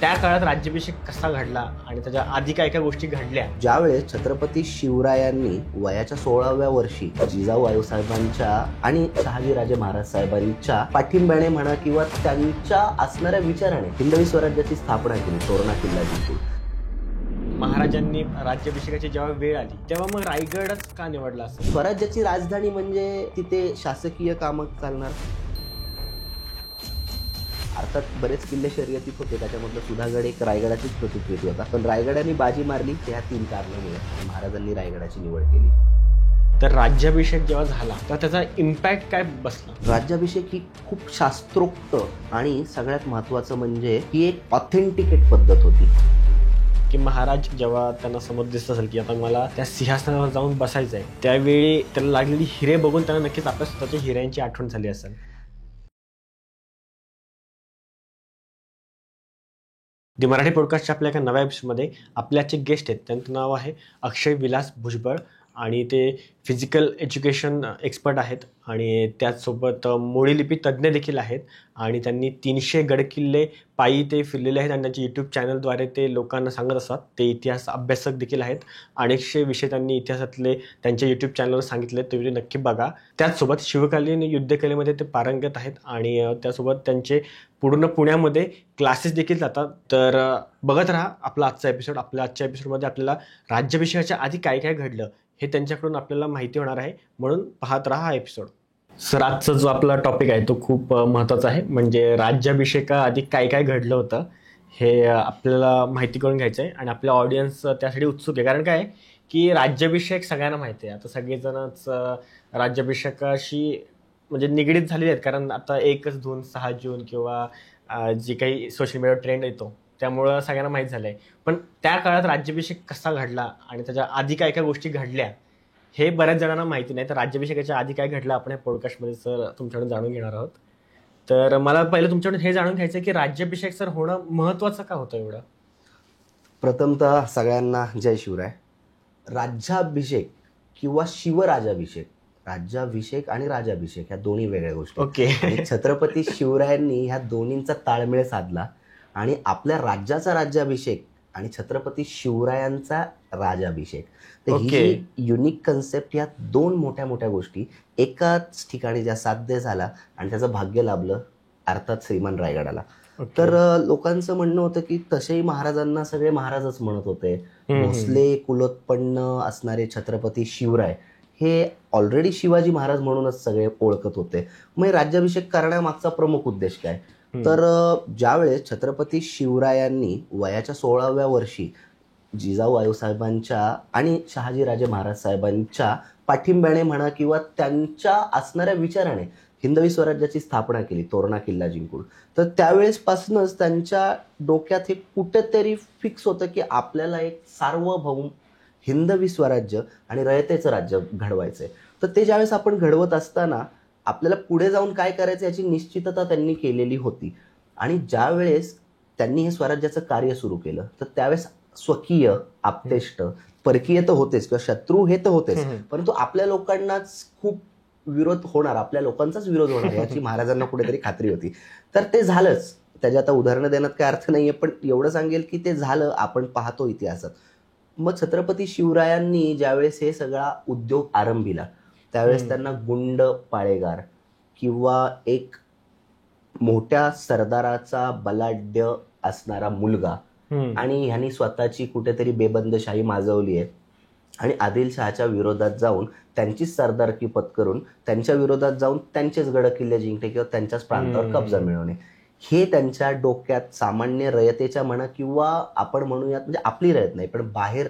त्या काळात राज्याभिषेक कसा घडला आणि त्याच्या आधी काय काय गोष्टी घडल्या. ज्यावेळेस छत्रपती शिवरायांनी वयाच्या 16व्या वर्षी जिजाऊ आईसाहेबांच्या आणि शहाजीराजे महाराज साहेबांच्या पाठिंब्याने म्हणा किंवा त्यांच्या असणाऱ्या विचाराने हिंदवी स्वराज्याची स्थापना केली, तोरणा किल्ला जिंकून. महाराजांनी राज्याभिषेकाची जेव्हा वेळ आली तेव्हा मग रायगडच का निवडला असेल? स्वराज्याची राजधानी म्हणजे तिथे शासकीय कामं चालणार. अर्थात बरेच किल्ले शर्यतीत होते, त्याच्यामधलं सुधागड एक रायगडाचीच प्रतिकृती होता, पण रायगडाने बाजी मारली त्या 3 कारणामुळे महाराजांनी रायगडाची निवड केली. तर राज्याभिषेक जेव्हा झाला तर त्याचा इम्पॅक्ट काय बसला? राज्याभिषेक ही खूप शास्त्रोक्त आणि सगळ्यात महत्वाचं म्हणजे ही एक ऑथेंटिकेट पद्धत होती की महाराज जेव्हा त्यांना समोर दिसत असेल की आता मला त्या सिंहासनावर जाऊन बसायचं आहे, त्यावेळी त्याला लागलेली हिरे बघून त्यांना नक्कीच आपल्या स्वतःच्या हिऱ्यांची आठवण झाली असेल. दी मराठी पॉडकास्टच्या आपल्या एका नव्या एपिसोडमध्ये आपल्याचे गेस्ट आहेत. त्यांचं नाव आहे अक्षय विलास भुजबळ आणि ते फिजिकल एज्युकेशन एक्सपर्ट आहेत आणि त्याचसोबत मोडीलिपी तज्ज्ञ देखील आहेत आणि त्यांनी 300 गडकिल्ले पायी ते फिरलेले आहेत आणि त्यांच्या यूट्यूब चॅनलद्वारे ते लोकांना सांगत असतात. ते इतिहास अभ्यासक देखील आहेत. अनेकशे विषय त्यांनी इतिहासातले त्यांच्या यूट्यूब चॅनलवर सांगितले, ते व्हिडिओ नक्की बघा. त्याचसोबत शिवकालीन युद्धकलेमध्ये ते पारंगत आहेत आणि त्यासोबत त्यांचे पूर्ण पुण्यामध्ये क्लासेस देखील जातात. तर बघत राहा आपला आजचा एपिसोड. आपल्या आजच्या एपिसोडमध्ये आपल्याला राज्याभिषेकाच्या आधी काय काय घडलं हे त्यांच्याकडून आपल्याला माहिती होणार आहे, म्हणून पाहत राहा हा एपिसोड. सर, आजचा जो आपला टॉपिक आहे तो खूप महत्त्वाचा आहे, म्हणजे राज्याभिषेकाआधी काय काय घडलं होतं हे आपल्याला माहिती करून घ्यायचं आहे आणि आपल्या ऑडियन्स त्यासाठी उत्सुक आहे. कारण काय आहे की राज्याभिषेक सगळ्यांना माहिती आहे, आता सगळेजणच राज्याभिषेकाशी म्हणजे निगडीत झालेले आहेत, कारण आता 1 जून 6 जून किंवा जी काही सोशल मीडियावर ट्रेंड येतो त्यामुळं सगळ्यांना माहीत झालं आहे. पण त्या काळात राज्याभिषेक कसा घडला आणि त्याच्या आधी काय काय गोष्टी घडल्या हे बऱ्याच जणांना माहिती नाही. तर राज्याभिषेकाच्या आधी काय घडलं आपण या पॉडकास्टमध्ये सर तुमच्याकडून जाणून घेणार आहोत. तर मला पहिलं तुमच्याकडून हे जाणून घ्यायचं आहे की राज्याभिषेक सर होणं महत्त्वाचं का होतं एवढं? प्रथमतः सगळ्यांना जय शिवराय. राज्याभिषेक किंवा शिवराजाभिषेक, राज्याभिषेक आणि राजाभिषेक ह्या दोन्ही वेगळ्या गोष्टी. ओके. आणि छत्रपती शिवरायांनी ह्या दोन्हींचा ताळमेळ साधला आणि आपल्या राज्याचा राज्याभिषेक आणि छत्रपती शिवरायांचा राजाभिषेक, तर ही जी युनिक कन्सेप्ट, ह्या 2 मोठ्या मोठ्या गोष्टी एकाच ठिकाणी ज्या साध्य झाला आणि त्याचं भाग्य लाभलं, अर्थात श्रीमान रायगडाला. तर लोकांचं म्हणणं होतं की तसेही महाराजांना सगळे महाराजच म्हणत होते. भोसले कुलोत्पन्न असणारे छत्रपती शिवराय हे ऑलरेडी शिवाजी महाराज म्हणूनच सगळे ओळखत होते. मग राज्याभिषेक करण्यामागचा प्रमुख उद्देश काय? तर ज्यावेळेस छत्रपती शिवरायांनी वयाच्या 16व्या वर्षी जिजाऊ आईसाहेबांच्या आणि शहाजीराजे महाराज साहेबांच्या पाठिंब्याने म्हणा किंवा त्यांच्या असणाऱ्या विचाराने हिंदवी स्वराज्याची स्थापना केली, तोरणा किल्ला जिंकून. तर त्यावेळेसपासूनच त्यांच्या डोक्यात हे कुठेतरी फिक्स होतं की आपल्याला एक सार्वभौम हिंदवी स्वराज्य आणि रयतेचं राज्य घडवायचंय. तर ते ज्यावेळेस आपण घडवत असताना आपल्याला पुढे जाऊन काय करायचं याची निश्चितता त्यांनी केलेली होती. आणि ज्यावेळेस त्यांनी हे स्वराज्याचं कार्य सुरू केलं तर त्यावेळेस स्वकीय, आप्तेष्ट, परकीय तर होतेच किंवा शत्रू हे तर होतेच, परंतु आपल्या लोकांनाच खूप विरोध होणार, आपल्या लोकांचाच विरोध होणार याची महाराजांना कुठेतरी खात्री होती. तर ते झालंच. त्याच्या आता उदाहरणं देण्यात काय अर्थ नाहीये, पण एवढं सांगेल की ते झालं, आपण पाहतो इतिहासात. मग छत्रपती शिवरायांनी ज्यावेळेस हे सगळा उद्योग आरंभिला त्यावेळेस त्यांना गुंड पाळेगार किंवा एक मोठ्या सरदाराचा बलाढ्य असणारा मुलगा आणि ह्यांनी स्वतःची कुठेतरी बेबंदशाही माजवली आहे आणि आदिलशहाच्या विरोधात जाऊन त्यांचीच सरदारकी पत्करून त्यांच्या विरोधात जाऊन त्यांचेच गड किल्ले जिंकणे किंवा त्यांच्याच प्रांतावर कब्जा मिळवणे, हे त्यांच्या डोक्यात सामान्य रयतेच्या म्हणा किंवा आपण म्हणूयात म्हणजे आपली रयत नाही पण बाहेर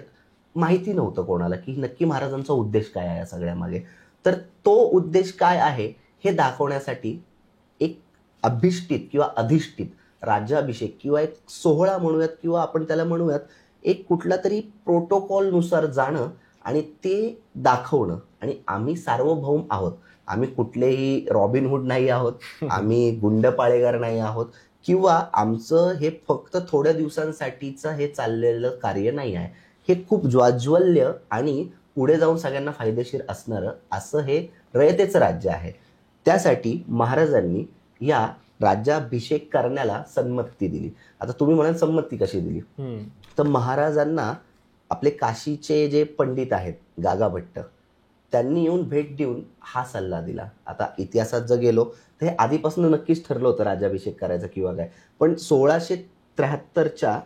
माहिती नव्हतं कोणाला की नक्की महाराजांचा उद्देश काय आहे या सगळ्यामागे. तर तो उद्देश काय आहे हे दाखवण्यासाठी एक अभिष्टित किंवा अधिष्ठित राज्याभिषेक किंवा एक सोहळा म्हणूयात किंवा आपण त्याला म्हणूयात एक कुठला तरी प्रोटोकॉलनुसार जाणं आणि ते दाखवणं. आणि आम्ही सार्वभौम आहोत, आम्ही कुठलेही रॉबिनहूड नाही आहोत, आम्ही गुंड पाळेगार नाही आहोत किंवा आमचं हे फक्त थोड्या दिवसांसाठीचं हे चाललेलं कार्य नाही आहे. हे खूप ज्वाज्वल्य आणि पुढे जाऊन सगळ्यांना फायदेशीर असणारं असं हे रयतेचं राज्य आहे. त्यासाठी महाराजांनी या राज्याभिषेक करण्याला संमती दिली. आता तुम्ही म्हणाल संमती कशी दिली, तर महाराजांना आपले काशीचे जे पंडित आहेत गागाभट्ट, त्यांनी येऊन भेट देऊन हा सल्ला दिला. आता इतिहासात जर गेलो तर हे आधीपासून नक्कीच ठरलं होतं राज्याभिषेक करायचं किंवा काय, पण 1673च्या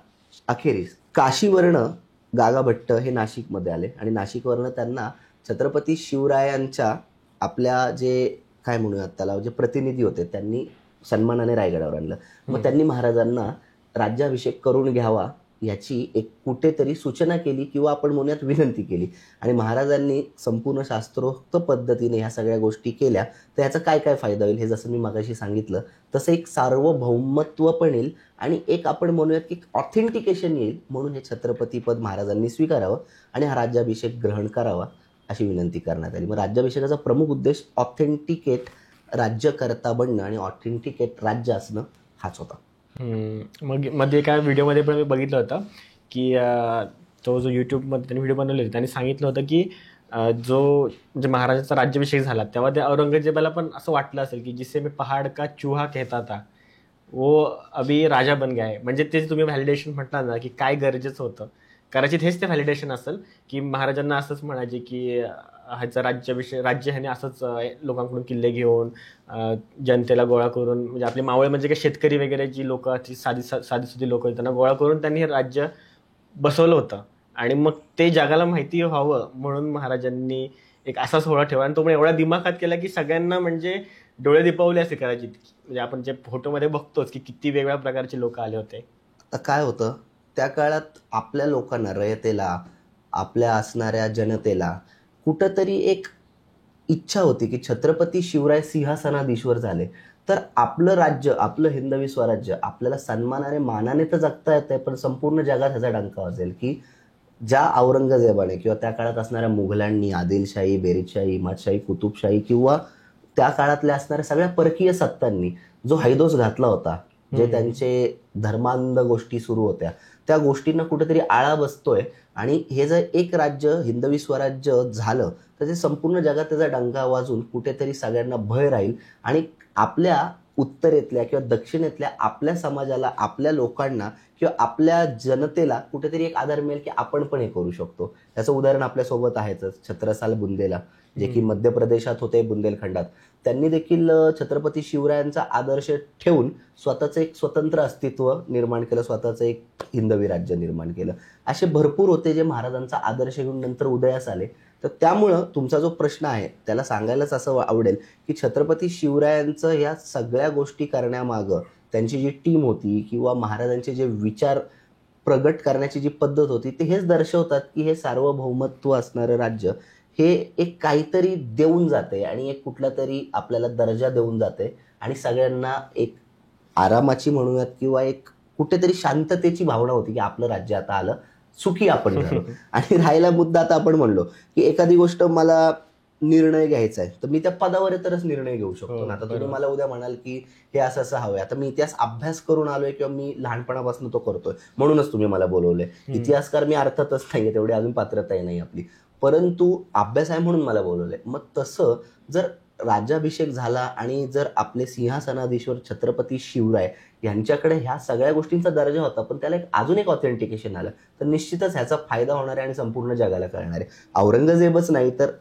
अखेरीस काशीवरनं गागाभट्ट हे नाशिकमध्ये आले आणि नाशिकवरनं त्यांना छत्रपती शिवरायांच्या आपल्या जे काय म्हणूयात त्याला जे प्रतिनिधी होते त्यांनी सन्मानाने रायगडावर आणलं. मग त्यांनी महाराजांना राज्याभिषेक करून घ्यावा याची एक कुठेतरी सूचना केली किंवा आपण म्हणूयात विनंती केली. आणि महाराजांनी संपूर्ण शास्त्रोक्त पद्धतीने ह्या सगळ्या गोष्टी केल्या. तर याचा काय काय फायदा होईल हे जसं मी मगाशी सांगितलं तसं एक सार्वभौमत्व पण येईल आणि एक आपण म्हणूयात की ऑथेंटिकेशन येईल. म्हणून हे छत्रपतीपद महाराजांनी स्वीकारावं आणि हा राज्याभिषेक ग्रहण करावा अशी विनंती करण्यात आली. मग राज्याभिषेकाचा प्रमुख उद्देश ऑथेंटिकेट राज्यकर्ता बनणं आणि ऑथेंटिकेट राज्य असणं हाच होता. मग मध्ये एका व्हिडिओमध्ये पण मी बघितलं होतं की तो जो यूट्यूबमध्ये त्यांनी व्हिडिओ बनवले होते त्यांनी सांगितलं होतं की जो जे महाराजांचा राज्याभिषेक झाला तेव्हा त्या औरंगजेबाला पण असं वाटलं असेल की जिसे मी पहाड का चूहा कहता था वो अभी राजा बन गया है. म्हणजे ते तुम्ही व्हॅलिडेशन म्हटलं ना की काय गरजेचं होतं, कदाचित हेच ते व्हॅलिडेशन असेल की महाराजांना असंच म्हणायचे की ह्याचा राज्य ह्याने असंच लोकांकडून किल्ले घेऊन जनतेला गोळा करून, म्हणजे आपले मावळे म्हणजे काही शेतकरी वगैरे जी लोक साधी लोक त्यांना गोळा करून त्यांनी हे राज्य बसवलं होतं. आणि मग ते जगाला माहिती व्हावं म्हणून महाराजांनी एक असा सोहळा ठेवला आणि तो पण एवढा दिमाखात केला की सगळ्यांना म्हणजे डोळे दिपावले असे करायचे. म्हणजे आपण जे फोटोमध्ये बघतोच की किती वेगवेगळ्या प्रकारचे लोक आले होते. आता काय होतं त्या काळात आपल्या लोकांना, रयतेला, आपल्या असणाऱ्या जनतेला कुठंतरी एक इच्छा होती की छत्रपती शिवराय सिंहासनाधीश्वर झाले तर आपलं राज्य, आपलं हिंदवी स्वराज्य आपल्याला सन्मानाने मानाने तर जगता येतंय, पण संपूर्ण जगात ह्याचा डंका वाजेल की ज्या औरंगजेबाने किंवा त्या काळात असणाऱ्या मुघलांनी आदिलशाही, बेरीजशाही, इमादशाही, कुतुबशाही किंवा त्या काळातल्या असणाऱ्या सगळ्या परकीय सत्तांनी जो हैदोस घातला होता, जे त्यांचे धर्मांध गोष्टी सुरू होत्या त्या गोष्टींना कुठेतरी आळा बसतोय. आणि हे जर एक राज्य हिंदवी स्वराज्य झालं तर ते संपूर्ण जगात त्याचा डंका वाजून कुठेतरी सगळ्यांना भय राहील आणि आपल्या उत्तरेतल्या किंवा दक्षिणेतल्या आपल्या समाजाला, आपल्या लोकांना किंवा आपल्या जनतेला कुठेतरी एक आधार मिळेल की आपण पण हे करू शकतो. त्याचं उदाहरण आपल्यासोबत आहेच छत्रसाल बुंदेला, जे की मध्य प्रदेशात होते, बुंदेलखंडात. त्यांनी देखील छत्रपती शिवरायांचा आदर्श ठेवून स्वतःचं एक स्वतंत्र अस्तित्व निर्माण केलं, स्वतःचं एक हिंदवी राज्य निर्माण केलं. असे भरपूर होते जे महाराजांचा आदर्श घेऊन नंतर उदयास आले. तर त्यामुळं तुमचा जो प्रश्न आहे त्याला सांगायलाच असं आवडेल की छत्रपती शिवरायांचं ह्या सगळ्या गोष्टी करण्यामागं त्यांची जी टीम होती किंवा महाराजांचे जे विचार प्रगट करण्याची जी पद्धत होती ते हेच दर्शवतात की हे सार्वभौमत्व असणारं राज्य हे एक काहीतरी देऊन जाते आणि एक कुठला तरी आपल्याला दर्जा देऊन जाते आणि सगळ्यांना एक आरामाची म्हणूयात किंवा एक कुठेतरी शांततेची भावना होती की आपलं राज्य आता आलं, सुखी आपण झालो. आणि राहिला मुद्दा आता आपण म्हणलो की एखादी गोष्ट मला निर्णय घ्यायचा आहे तर मी त्या पदावर तरच निर्णय घेऊ शकतो ना. आता तुम्ही मला उद्या म्हणाल की हे असं असं हवंय, आता मी इतिहास अभ्यास करून आलोय किंवा मी लहानपणापासून तो करतोय म्हणूनच तुम्ही मला बोलवलंय. इतिहासकार मी अर्थातच नाहीये, तेवढी अजून पात्रताही नाही आपली, परंतु अभ्यास आहे म्हणून मला बोलवलंय. मग तसं जर राज्याभिषेक झाला आणि जर आपले सिंहासनाधीश्वर छत्रपती शिवराय यांच्याकडे ह्या सगळ्या गोष्टींचा दर्जा होता पण त्याला अजून एक ऑथेंटिकेशन आलं तर निश्चितच ह्याचा फायदा होणार आहे आणि संपूर्ण जगाला कळणार आहे. औरंगजेबच नाही तर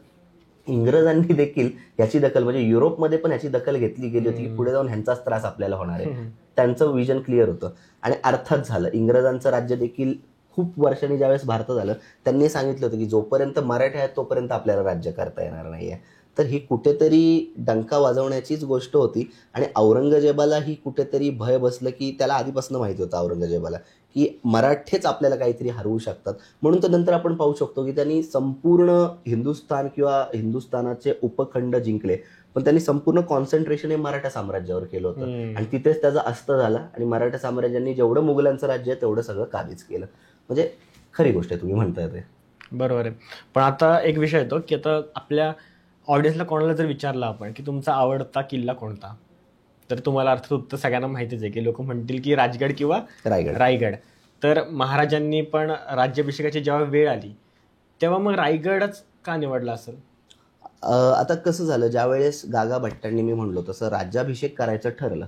इंग्रजांनी देखील याची दखल, म्हणजे युरोपमध्ये पण याची दखल घेतली गेली होती की पुढे जाऊन ह्यांचाच त्रास आपल्याला होणार आहे. त्यांचं विजन क्लिअर होतं आणि अर्थात झालं. इंग्रजांचं राज्य देखील खूप वर्षांनी ज्यावेळेस भारतात आलं त्यांनी सांगितलं होतं की जोपर्यंत मराठी आहेत तोपर्यंत आपल्याला राज्य करता येणार नाहीये. तर ही कुठेतरी डंका वाजवण्याचीच गोष्ट होती आणि औरंगजेबाला ही कुठेतरी भय बसलं की त्याला आधीपासून माहिती होतं औरंगजेबाला की मराठेच आपल्याला काहीतरी हरवू शकतात. म्हणून तर नंतर आपण पाहू शकतो की त्यांनी संपूर्ण हिंदुस्थान किंवा हिंदुस्थानाचे उपखंड जिंकले पण त्यांनी संपूर्ण कॉन्सन्ट्रेशन हे मराठा साम्राज्यावर केलं होतं आणि तिथेच त्याचा अस्त झाला आणि मराठा साम्राज्यांनी जेवढं मुघलांचं राज्य आहे तेवढं सगळं काबीज केलं. म्हणजे खरी गोष्ट आहे, तुम्ही म्हणताय ते बरोबर आहे. पण आता एक विषय येतो की आता आपल्या ऑडियन्सला कोणाला जर विचारलं आपण की तुमचा आवडता किल्ला कोणता, तर तुम्हाला अर्थात उत्तर सगळ्यांना माहितीच आहे की लोक म्हणतील की राजगड किंवा रायगड. तर महाराजांनी पण राज्याभिषेकाची जेव्हा वेळ आली तेव्हा मग रायगडच का निवडला असेल? आता कसं झालं, ज्या वेळेस गागाभट्टांनी मी म्हणलो तसं राज्याभिषेक करायचं ठरलं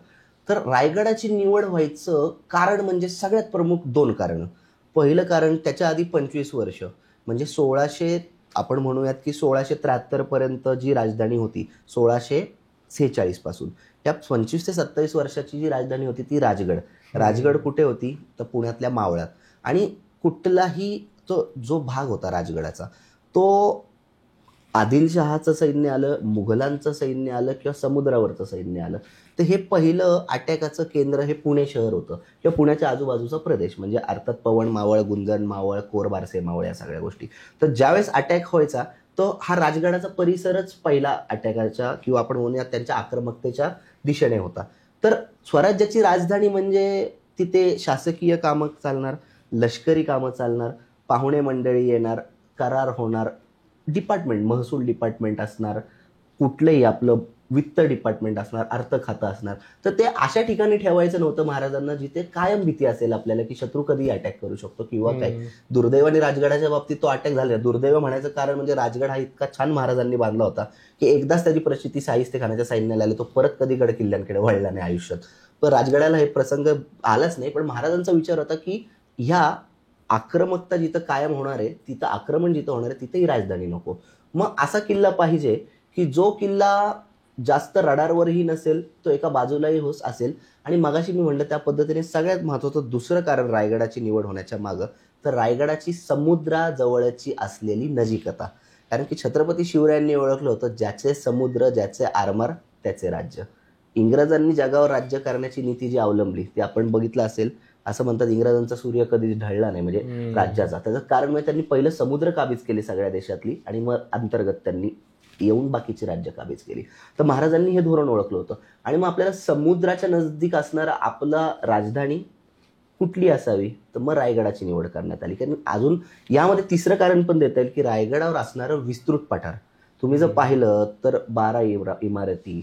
तर रायगडाची निवड व्हायचं कारण म्हणजे सगळ्यात प्रमुख 2 कारणं. पहिलं कारण त्याच्या आधी 25 वर्ष म्हणजे 1600 आपण म्हणूयात की 1673 पर्यंत जी राजधानी होती 1646 पासून, या 25 ते 27 वर्षाची जी राजधानी होती ती राजगड. राजगड कुठे होती तर पुण्यातल्या मावळात. आणि कुठलाही तो जो भाग होता राजगडाचा तो आदिलशहाचं सैन्य आलं, मुघलांचं सैन्य आलं किंवा समुद्रावरचं सैन्य आलं तर हे पहिलं अटॅकाचं केंद्र हे पुणे शहर होतं किंवा पुण्याच्या आजूबाजूचा प्रदेश म्हणजे अर्थात पवण मावळ, गुंजन मावळ, कोर बारसे मावळ या सगळ्या गोष्टी. तर ज्यावेळेस अटॅक व्हायचा तो हा राजगडाचा परिसरच पहिला अटॅकाच्या किंवा आपण म्हणूया त्यांच्या आक्रमकतेच्या दिशेने होता. तर स्वराज्याची राजधानी म्हणजे तिथे शासकीय कामं चालणार, लष्करी कामं चालणार, पाहुणे मंडळी येणार, करार होणार, डिपार्टमेंट महसूल डिपार्टमेंट असणार, कुठलंही आपलं वित्त डिपार्टमेंट असणार, अर्थ खातं असणार. तर ते अशा ठिकाणी ठेवायचं नव्हतं महाराजांना जिथे कायम भीती असेल आपल्याला की शत्रू कधी अटॅक करू शकतो किंवा काय. दुर्दैवाने राजगडाच्या बाबतीत तो अटॅक झाला. दुर्दैव म्हणायचं कारण म्हणजे राजगड हा इतका छान महाराजांनी बांधला होता की एकदाच त्याची परिस्थिती शाहिस्तेखानाच्या सैन्याला आली तो परत कधी गड किल्ल्यांकडे वळला नाही आयुष्यात. पण राजगडाला हे प्रसंग आलाच नाही. पण महाराजांचा विचार होता की ह्या आक्रमकता जिथं कायम होणार आहे तिथं आक्रमण जिथं होणार आहे तिथेही राजधानी नको. मग असा किल्ला पाहिजे की जो किल्ला जास्त रडारवरही नसेल, तो एका बाजूलाही असेल. आणि मगाशी मी म्हणलं त्या पद्धतीने सगळ्यात महत्त्वाचं दुसरं कारण रायगडाची निवड होण्याच्या मागं तर रायगडाची समुद्राजवळची असलेली नजीकता. कारण की छत्रपती शिवरायांनी ओळखलं होतं ज्याचे समुद्र ज्याचे आरमार त्याचे राज्य. इंग्रजांनी जगावर राज्य करण्याची नीती जी अवलंबली ती आपण बघितलं असेल. असं म्हणतात इंग्रजांचा सूर्य कधीच ढळला नाही म्हणजे राज्याचा. त्याचं कारण म्हणजे त्यांनी पहिलं समुद्र काबीज केली सगळ्या देशातली आणि मग अंतर्गत त्यांनी येऊन बाकीची राज्य काबीज केली. तर महाराजांनी हे धोरण ओळखलं होतं. आणि मग आपल्याला समुद्राच्या नजदीक असणारा आपला राजधानी कुठली असावी तर मग रायगडाची निवड करण्यात आली. कारण अजून यामध्ये तिसरं कारण पण देता येईल की रायगडावर असणारं विस्तृत पठार तुम्ही जर पाहिलं तर 12 इमारती,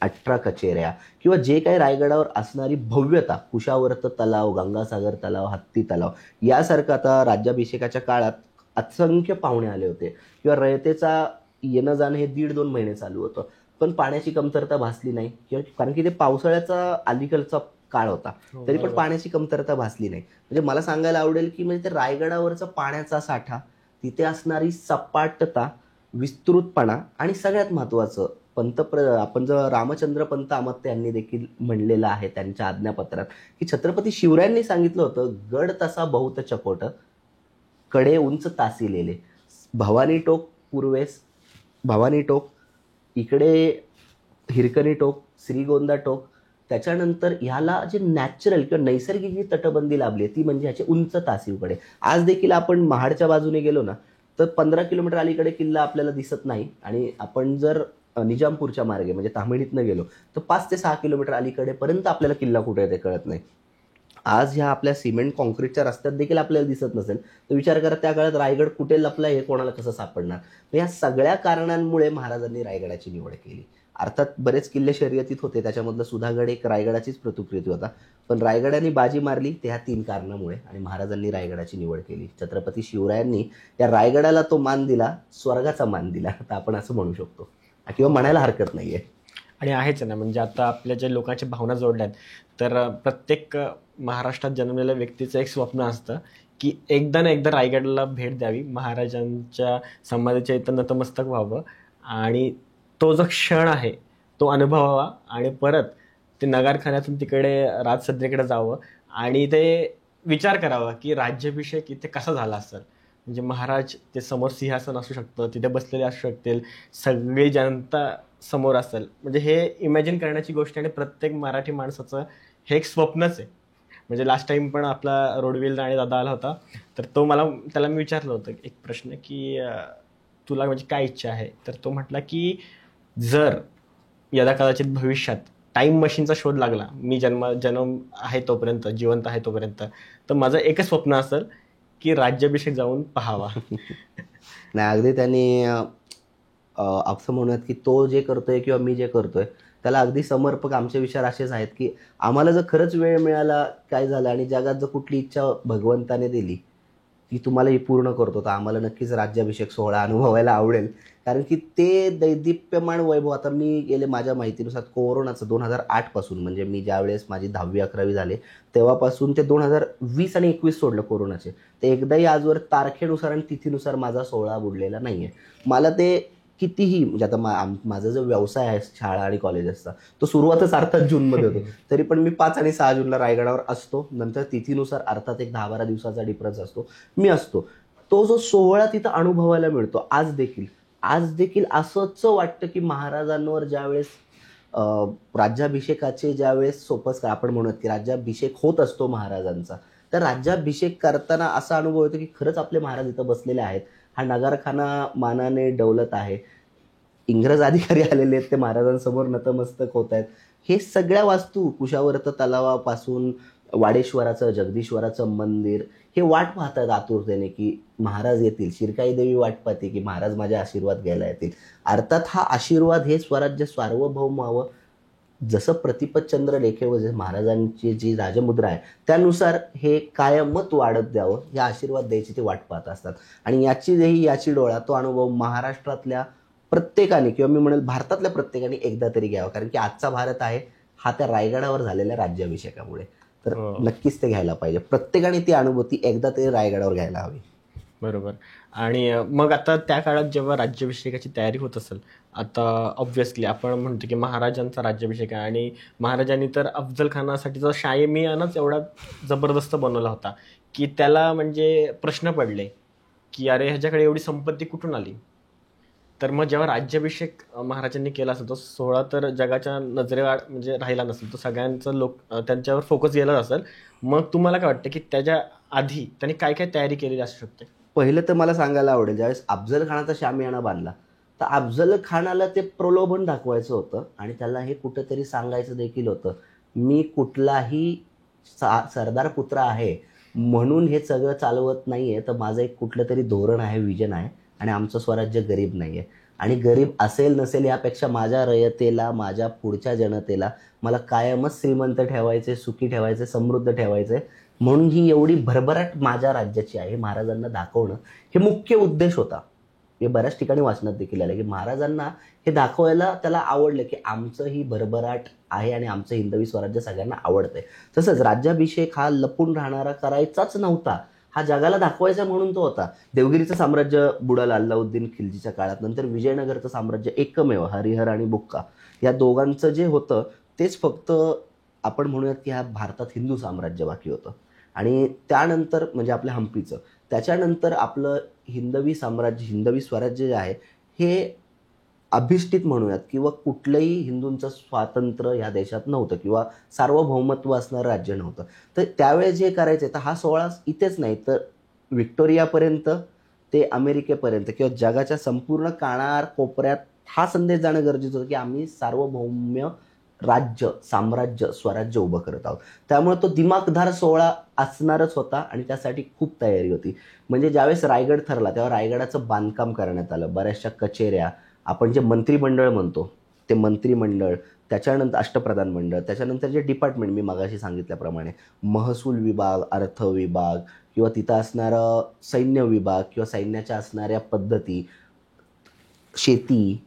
18 कचेऱ्या किंवा जे काही रायगडावर असणारी भव्यता, कुशावर्त तलाव, गंगासागर तलाव, हत्ती तलाव यासारखं आता राज्याभिषेकाच्या काळात असंख्य पाहुणे आले होते किंवा रयतेचा येणं जाणं हे 1.5-2 महिने चालू होतं. पण पाण्याची कमतरता भासली नाही किंवा कारण की ते पावसाळ्याचा अलीकडचा काळ होता तरी पण पाण्याची कमतरता भासली नाही. म्हणजे मला सांगायला आवडेल की म्हणजे ते रायगडावरचा पाण्याचा साठा, तिथे असणारी सपाटता, विस्तृतपणा आणि सगळ्यात महत्वाचं आपण जर रामचंद्र पंत अमात्य यांनी देखील म्हणलेलं आहे त्यांच्या आज्ञापत्रात की छत्रपती शिवरायांनी सांगितलं होतं गड तसा बहुत चकोट कडे उंच तासिलेले. भवानी टोक पूर्वेस, भवानी टोक इकडे, हिरकणी टोक, श्रीगोंदा टोक, त्याच्यानंतर ह्याला जे नॅचरल किंवा नैसर्गिक जी तटबंदी लाभली ती म्हणजे ह्याचे उंच तासीवकडे. आज देखील आपण महाडच्या बाजूने गेलो ना तर 15 किलोमीटर अलीकडे किल्ला आपल्याला दिसत नाही आणि आपण जर निजामपूरच्या मार्गे म्हणजे तामिळीतनं गेलो तर 5 ते 6 किलोमीटर अलीकडे पर्यंत आपल्याला किल्ला कुठे आहे ते कळत नाही. आज ह्या आपल्या सिमेंट कॉन्क्रीटच्या रस्त्यात देखील आपल्याला दिसत नसेल तर विचार करा त्या काळात रायगड कुठे लपला हे कोणाला कसं सापडणार. या सगळ्या कारणांमुळे महाराजांनी रायगडाची निवड केली. अर्थात बरेच किल्ले शर्यतीत होते त्याच्यामधलं सुधागड एक रायगडाचीच प्रतिकृती होता. पण रायगडाने बाजी मारली ते ह्या 3 कारणामुळे आणि महाराजांनी रायगडाची निवड केली. छत्रपती शिवरायांनी या रायगडाला तो मान दिला, स्वर्गाचा मान दिला तर आपण असं म्हणू शकतो किंवा म्हणायला हरकत नाहीये. आणि आहेच ना. म्हणजे आता आपल्या ज्या लोकांच्या भावना जोडल्यात तर प्रत्येक महाराष्ट्रात जन्मलेल्या व्यक्तीचं एक स्वप्न असतं की एकदा ना एकदा रायगडला भेट द्यावी, महाराजांच्या समाधीच्या इथं नतमस्तक व्हावं आणि तो जो क्षण आहे तो अनुभवावा आणि परत ते नगारखान्यातून तिकडे राजसज्जेकडे जावं आणि ते विचार करावा की राज्याभिषेक इथे कसा झाला असेल. म्हणजे महाराज ते समोर सिंहासन असू शकतं, तिथे बसलेले असू शकतील, सगळी जनता समोर असेल. म्हणजे हे इमॅजिन करण्याची गोष्ट आणि प्रत्येक मराठी माणसाचं हे एक स्वप्नच आहे. म्हणजे लास्ट टाइम पण आपला रोडविल राणे दादा आला होता तर त्याला मी विचारलं होतं एक प्रश्न की तुला म्हणजे काय इच्छा आहे. तर तो म्हटला की जर यदा कदाचित भविष्यात टाइम मशीनचा शोध लागला, मी जन्म आहे तोपर्यंत, जिवंत आहे तोपर्यंत, तर माझं एकच स्वप्न असेल की राज्याभिषेक जाऊन पाहावा. नाही अगदी त्यांनी असं म्हणूयात की तो जे करतोय किंवा मी जे करतोय त्याला अगदी समर्पक आमचे विचार असेच आहेत की आम्हाला जर खरंच वेळ मिळाला काय झालं आणि जगात जर कुठली इच्छा भगवंताने दिली ती तुम्हाला ही पूर्ण करतो, तर आम्हाला नक्कीच राज्याभिषेक सोहळा अनुभवायला आवडेल. कारण की ते दैदिप्यमान वैभव, आता मी गेले माझ्या माहितीनुसार कोरोनाचं 2008 पासून, म्हणजे मी ज्यावेळेस माझी 10वी-11वी झाले तेव्हापासून ते 2020 आणि 21 सोडलं कोरोनाचे, ते एकदाही आजवर तारखेनुसार आणि तिथीनुसार माझा सोहळा बुडलेला नाहीये. मला ते कितीही, म्हणजे आता माझा जो व्यवसाय आहे शाळा आणि कॉलेजेसचा, तो सुरुवातच अर्थात जूनमध्ये होतो, तरी पण मी 5 आणि 6 जूनला रायगडावर असतो. नंतर तिथीनुसार अर्थात एक 10-12 दिवसाचा डिफरन्स असतो, मी असतो. तो जो सोहळा तिथं अनुभवायला मिळतो आज देखील असंच वाटतं की महाराजांवर ज्यावेळेस राज्याभिषेकाचे ज्यावेळेस सोपस्कार आपण म्हणूयात की राज्याभिषेक होत असतो महाराजांचा, तर राज्याभिषेक करताना असा अनुभव येतो की खरंच आपले महाराज इथं बसलेले आहेत. हा नगारखाना मानाने डौलत आहे. इंग्रज अधिकारी आलेले आहेत, ते महाराजांसमोर नतमस्तक होत आहेत. हे सगळ्या वास्तू कुशावर्त तलावापासून वाडेश्वराचं, जगदीश्वराचं मंदिर, हे वाट पाहतात आतुरतेने की महाराज येतील. शिरकाई देवी वाट पाहते की महाराज माझ्या आशीर्वाद घ्यायला येतील. अर्थात हा आशीर्वाद, हे स्वराज्य सार्वभौम व्हावं, जसं प्रतिपतचंद्र लेखेवर जे महाराजांची जी राजमुद्रा आहे त्यानुसार हे कायमच वाढत द्यावं, या आशीर्वाद द्यायची ते वाट पाहत असतात. आणि याची डोळा, तो अनुभव महाराष्ट्रातल्या प्रत्येकाने, किंवा मी म्हणेल भारतातल्या प्रत्येकाने एकदा तरी घ्यावा. कारण की आजचा भारत आहे हा त्या रायगडावर झालेल्या राज्याभिषेकामुळे. तर नक्कीच ते घ्यायला पाहिजे. प्रत्येकाने ती अनुभूती एकदा तरी रायगडावर घ्यायला हवी. बरोबर. आणि मग आता त्या काळात जेव्हा राज्याभिषेकाची तयारी होत असेल, आता ऑब्व्हियसली आपण म्हणतो की महाराजांचा राज्याभिषेक आहे आणि महाराजांनी तर अफजल खानासाठीचा शायमियानाच एवढा जबरदस्त बनवला होता की त्याला म्हणजे प्रश्न पडले की अरे ह्याच्याकडे एवढी संपत्ती कुठून आली. तर मग जेव्हा राज्याभिषेक महाराजांनी केला असेल तो सोहळा, तर जगाच्या नजरेआड म्हणजे राहिला नसेल, तो सगळ्यांचं त्यांच्यावर फोकस गेला असेल. मग तुम्हाला काय वाटतं की त्याच्या आधी त्यांनी काय काय तयारी केलेली असू शकते? पहिलं तर मला सांगायला आवडेल, ज्यावेळेस अफजल खानाचा शामियाना बांधला, तर अफजल खानाला ते प्रलोभन दाखवायचं होतं आणि त्याला हे कुठंतरी सांगायचं देखील होतं, मी कुठलाही सरदार पुत्र आहे म्हणून हे सगळं चालवत नाहीये, तर माझं एक कुठलं तरी धोरण आहे, विजन आहे, आणि आमचं स्वराज्य गरीब नाहीये. आणि गरीब असेल नसेल यापेक्षा माझ्या रयतेला, माझ्या पुढच्या जनतेला मला कायमच श्रीमंत ठेवायचे, सुखी ठेवायचे, समृद्ध ठेवायचे. म्हणून ही एवढी भरभराट माझ्या राज्याची आहे, महाराजांना दाखवणं हे मुख्य उद्देश होता. हे बऱ्याच ठिकाणी वाचनात देखील आलं की महाराजांना हे दाखवायला त्याला आवडलं की आमचं ही भरभराट आहे आणि आमचं हिंदवी स्वराज्य सगळ्यांना आवडतंय. तसंच राज्याभिषेक हा लपून राहणारा करायचाच नव्हता, हा जगाला दाखवायचा म्हणून तो होता. देवगिरीचं साम्राज्य बुडालं अल्लाउद्दीन खिलजीच्या काळात. नंतर विजयनगरचं साम्राज्य एकमेव, हरिहर आणि बुक्का, या दोघांचं जे होतं तेच फक्त आपण म्हणूयात की ह्या भारतात हिंदू साम्राज्य बाकी होतं. आणि त्यानंतर म्हणजे आपल्या हम्पीचं, त्याच्यानंतर आपलं हिंदवी साम्राज्य, हिंदवी स्वराज्य जे आहे हे अभिष्ठित म्हणूयात, किंवा कुठलंही हिंदूंचं स्वातंत्र्य ह्या देशात नव्हतं किंवा सार्वभौमत्व असणारं राज्य नव्हतं. तर त्यावेळेस जे करायचे, तर हा सोहळा इथेच नाही तर विक्टोरियापर्यंत ते अमेरिकेपर्यंत किंवा जगाच्या संपूर्ण कानार कोपऱ्यात हा संदेश जाणं गरजेचं होतं की आम्ही सार्वभौम्य राज्य, साम्राज्य, स्वराज्य उभं करत आहोत. त्यामुळे तो दिमागदार सोहळा असणारच होता आणि त्यासाठी खूप तयारी होती. म्हणजे ज्यावेळेस रायगड ठरला तेव्हा रायगडाचं बांधकाम करण्यात आलं. बऱ्याचशा कचेऱ्या, आपण जे मंत्रिमंडळ म्हणतो ते मंत्रिमंडळ, त्याच्यानंतर अष्टप्रधान मंडळ, त्याच्यानंतर जे डिपार्टमेंट मी मगाशी सांगितल्याप्रमाणे महसूल विभाग, अर्थ विभाग, किंवा तिथं असणारं सैन्य विभाग किंवा सैन्याच्या असणाऱ्या पद्धती, शेती,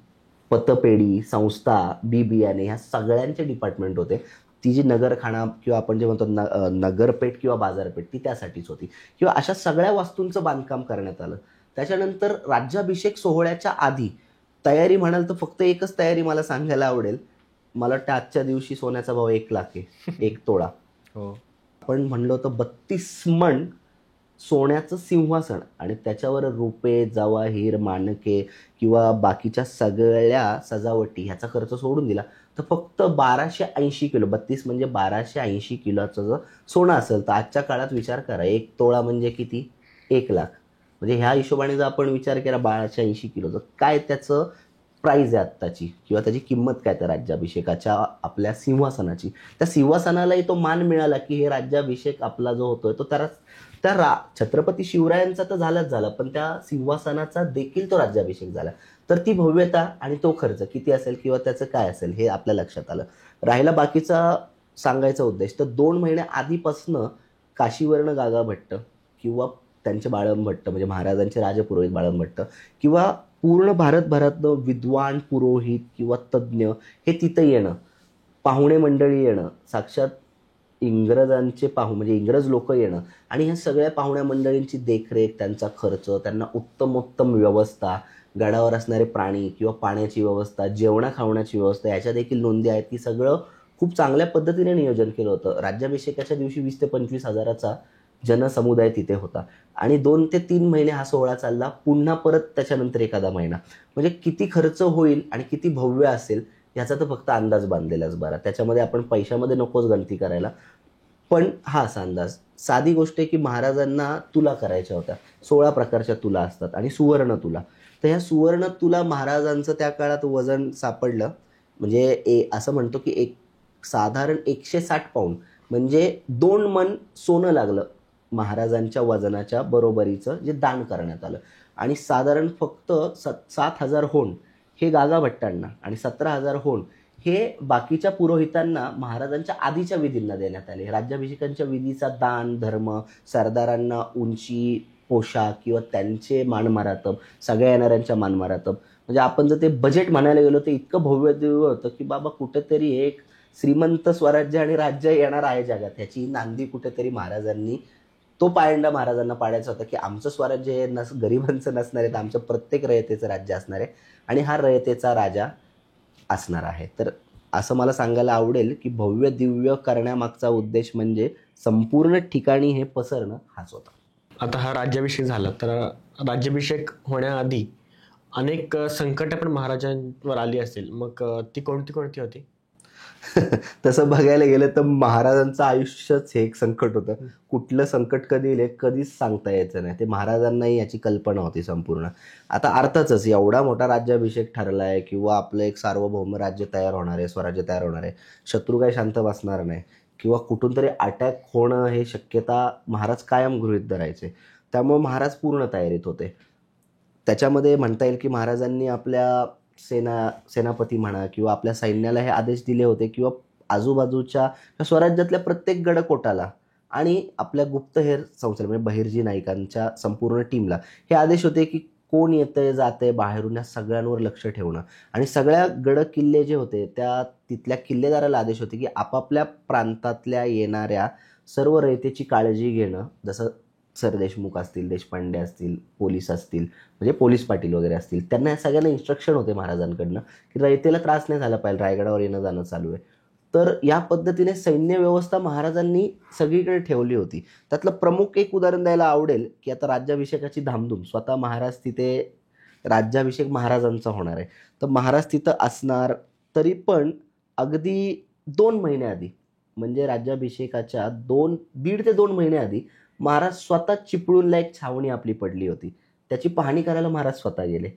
पतपेढी, संस्था, बी बियाणे, ह्या सगळ्यांचे डिपार्टमेंट होते. ती जी नगरखाना किंवा आपण जे म्हणतो नगरपेठ किंवा बाजारपेठ, ती त्यासाठीच होती. किंवा अशा सगळ्या वास्तूंचं बांधकाम करण्यात आलं. त्याच्यानंतर राज्याभिषेक सोहळ्याच्या आधी तयारी म्हणाल तर फक्त एकच तयारी मला सांगायला आवडेल. मला वाटतं आजच्या दिवशी सोन्याचा भाव 1 लाख आहे, 1 तोळा. आपण म्हणलो तर 32 मण सोन्याचं सिंहासन आणि त्याच्यावर रुपे, जवाहीर, मानके किंवा बाकीच्या सगळ्या सजावटी ह्याचा खर्च सोडून दिला तर फक्त 1280 किलो, 32 म्हणजे 1280 किलोचं जर सोनं असेल तर आजच्या काळात विचार करा 1 तोळा म्हणजे किती, 1 लाख. म्हणजे ह्या हिशोबाने जर आपण विचार केला 1280 किलोचं काय त्याचं प्राईज आहे आत्ताची, किंवा त्याची किंमत काय त्या राज्याभिषेकाच्या आपल्या सिंहासनाची, त्या सिंहासनालाही तो मान मिळाला की हे राज्याभिषेक आपला जो होतोय तो त्या छत्रपती शिवरायांचा तर झाला, पण त्या सिंहासनाचा देखील तो राज्याभिषेक झाला. तर ती भव्यता आणि तो खर्च किती असेल किंवा त्याचं काय असेल हे आपल्या लक्षात आलं. राहिला बाकीचा सांगायचा उद्देश, तर 2 महिन्या आधीपासनं काशीवर्ण गागा भट्ट किंवा त्यांचे बाळंभट्ट म्हणजे महाराजांचे राजपुरोहित बाळंभट्ट किंवा पूर्ण भारतभरातनं विद्वान पुरोहित किंवा तज्ज्ञ हे तिथं येणं, पाहुणे मंडळी येणं, साक्षात इंग्रजांचे म्हणजे इंग्रज लोक येणं आणि ह्या सगळ्या पाहुण्या मंडळींची देखरेख, त्यांचा खर्च, त्यांना उत्तमोत्तम व्यवस्था, गडावर असणारे प्राणी किंवा पाण्याची व्यवस्था, जेवणा खावण्याची व्यवस्था, याच्या देखील नोंदी आहेत की सगळं खूप चांगल्या पद्धतीने नियोजन केलं होतं. राज्याभिषेकाच्या दिवशी 20 ते 25 हजाराचा जनसमुदाय तिथे होता आणि 2 ते 3 महिने हा सोहळा चालला, पुन्हा परत त्याच्यानंतर एखादा महिना. म्हणजे किती खर्च होईल आणि किती भव्य असेल याचा तर फक्त अंदाज बांधलेलाच बरा. त्याच्यामध्ये आपण पैशामध्ये नकोच गणती करायला. पण हा असा अंदाज, साधी गोष्ट आहे की महाराजांना तुला करायच्या होत्या. 16 प्रकारच्या तुला असतात आणि सुवर्ण तुला. तर ह्या सुवर्ण तुला महाराजांचं त्या काळात वजन सापडलं म्हणजे असं म्हणतो की एक साधारण 160 पाऊंड म्हणजे 2 मन सोनं लागलं महाराजांच्या वजनाच्या बरोबरीचं, जे दान करण्यात आलं. आणि साधारण फक्त 7,000 होंड हे गागाभट्टांना आणि 17,000 होंड हे बाकीच्या पुरोहितांना महाराजांच्या आधीच्या विधींना देण्यात आले. राज्याभिषेकांच्या विधीचा दान धर्म, सरदारांना उंची, पोशाख किंवा त्यांचे मानमारातब, सगळ्या येणाऱ्यांच्या मानमारातब, म्हणजे आपण जर ते बजेट म्हणायला गेलो तर इतकं भव्य दिव्य होतं की बाबा कुठेतरी एक श्रीमंत स्वराज्य आणि राज्य येणार आहे जगात, ह्याची नांदी कुठेतरी महाराजांनी, तो पायंडा महाराजांना पाडायचा होता की आमचं स्वराज्य हे गरिबांचं नसणार आहे, तर आमचं प्रत्येक रयतेचं राज्य असणार आहे आणि हा रयतेचा राजा असणार आहे. तर असं मला सांगायला आवडेल की भव्य दिव्य करण्यामागचा उद्देश म्हणजे संपूर्ण ठिकाणी हे पसरणं हाच होता. आता हा राज्याभिषेक झाला, तर राज्याभिषेक होण्याआधी अनेक संकटं पण महाराजांवर आली असेल, मग ती कोणती कोणती होती? तसं बघायला गेलं तर महाराजांचं आयुष्यच हे एक संकट होतं. कुठलं संकट कधी येईल कधीच सांगता यायचं नाही. ते महाराजांनाही याची कल्पना होती संपूर्ण. आता अर्थातच एवढा मोठा राज्याभिषेक ठरलाय किंवा आपलं एक सार्वभौम राज्य तयार होणार आहे, स्वराज्य तयार होणार आहे, शत्रू काही शांत बसणार नाही किंवा कुठून तरी अटॅक होणं हे शक्यता महाराज कायम गृहीत धरायचे. त्यामुळे महाराज पूर्ण तयारीत होते. त्याच्यामध्ये म्हणता येईल की महाराजांनी आपल्या सेनापती म्हणा किंवा आपल्या सैन्याला हे आदेश दिले होते किंवा आजूबाजूच्या स्वराज्यातल्या प्रत्येक गडकोटाला आणि आपल्या गुप्तहेर संस्थेला म्हणजे बहिर्जी नाईकांच्या संपूर्ण टीमला हे आदेश होते की कोण येतंय जातंय बाहेरून या सगळ्यांवर लक्ष ठेवणं. आणि सगळ्या गड किल्ले जे होते त्या तिथल्या किल्लेदाराला आदेश होते की आपापल्या प्रांतातल्या येणाऱ्या सर्व रयतेची काळजी घेणं. जसं सरदेशमुख असतील, देशपांडे असतील, पोलीस असतील म्हणजे पोलीस पाटील वगैरे असतील, त्यांना या सगळ्यांना इन्स्ट्रक्शन होते महाराजांकडनं की रयतेला त्रास नाही झाला पाहिजे, रायगडावर येणं जाणं चालू आहे. तर या पद्धतीने सैन्य व्यवस्था महाराजांनी सगळीकडे ठेवली होती. त्यातलं प्रमुख एक उदाहरण द्यायला आवडेल की आता राज्याभिषेकाची धामधूम, स्वतः महाराज तिथे, राज्याभिषेक महाराजांचा होणार आहे तर महाराज तिथं असणार, तरी पण अगदी 2 महिने आधी म्हणजे राज्याभिषेकाच्या 1.5 ते 2 महिने आधी महाराज स्वतः चिपळूणला एक छावणी आपली पडली होती, त्याची पाहणी करायला महाराज स्वतः गेले.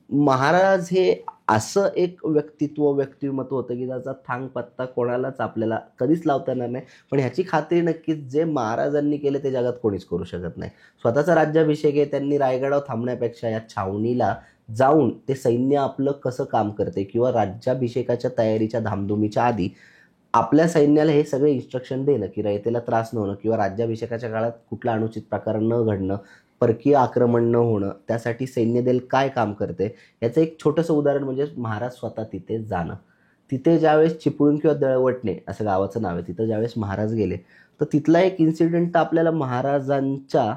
महाराज हे असं एक व्यक्तिमत्व होतं की त्याचा थांग पत्ता कोणालाच आपल्याला कधीच लावता येणार नाही. पण ह्याची खात्री नक्कीच जे महाराजांनी केले ते जगात कोणीच करू शकत नाही. स्वतःचा राज्याभिषेक आहे, त्यांनी रायगडावर थांबण्यापेक्षा या छावणीला जाऊन ते सैन्य आपलं कसं काम करते किंवा राज्याभिषेकाच्या तयारीच्या धामधुमीच्या आधी आपल्या सैन्याला हे सगळे इन्स्ट्रक्शन देणं की रयतेला त्रास न होणं किंवा राज्याभिषेकाच्या काळात कुठला अनुचित प्रकार न घडणं, परकीय आक्रमण न होणं, त्यासाठी सैन्यदल काय काम करते याचं एक छोटंसं उदाहरण म्हणजे महाराज स्वतः तिथे जाणं. तिथे ज्यावेळेस चिपळूण किंवा दळवटणे असं गावाचं नाव आहे, तिथं ज्यावेळेस महाराज गेले तर तिथला एक इन्सिडेंट आपल्याला महाराजांच्या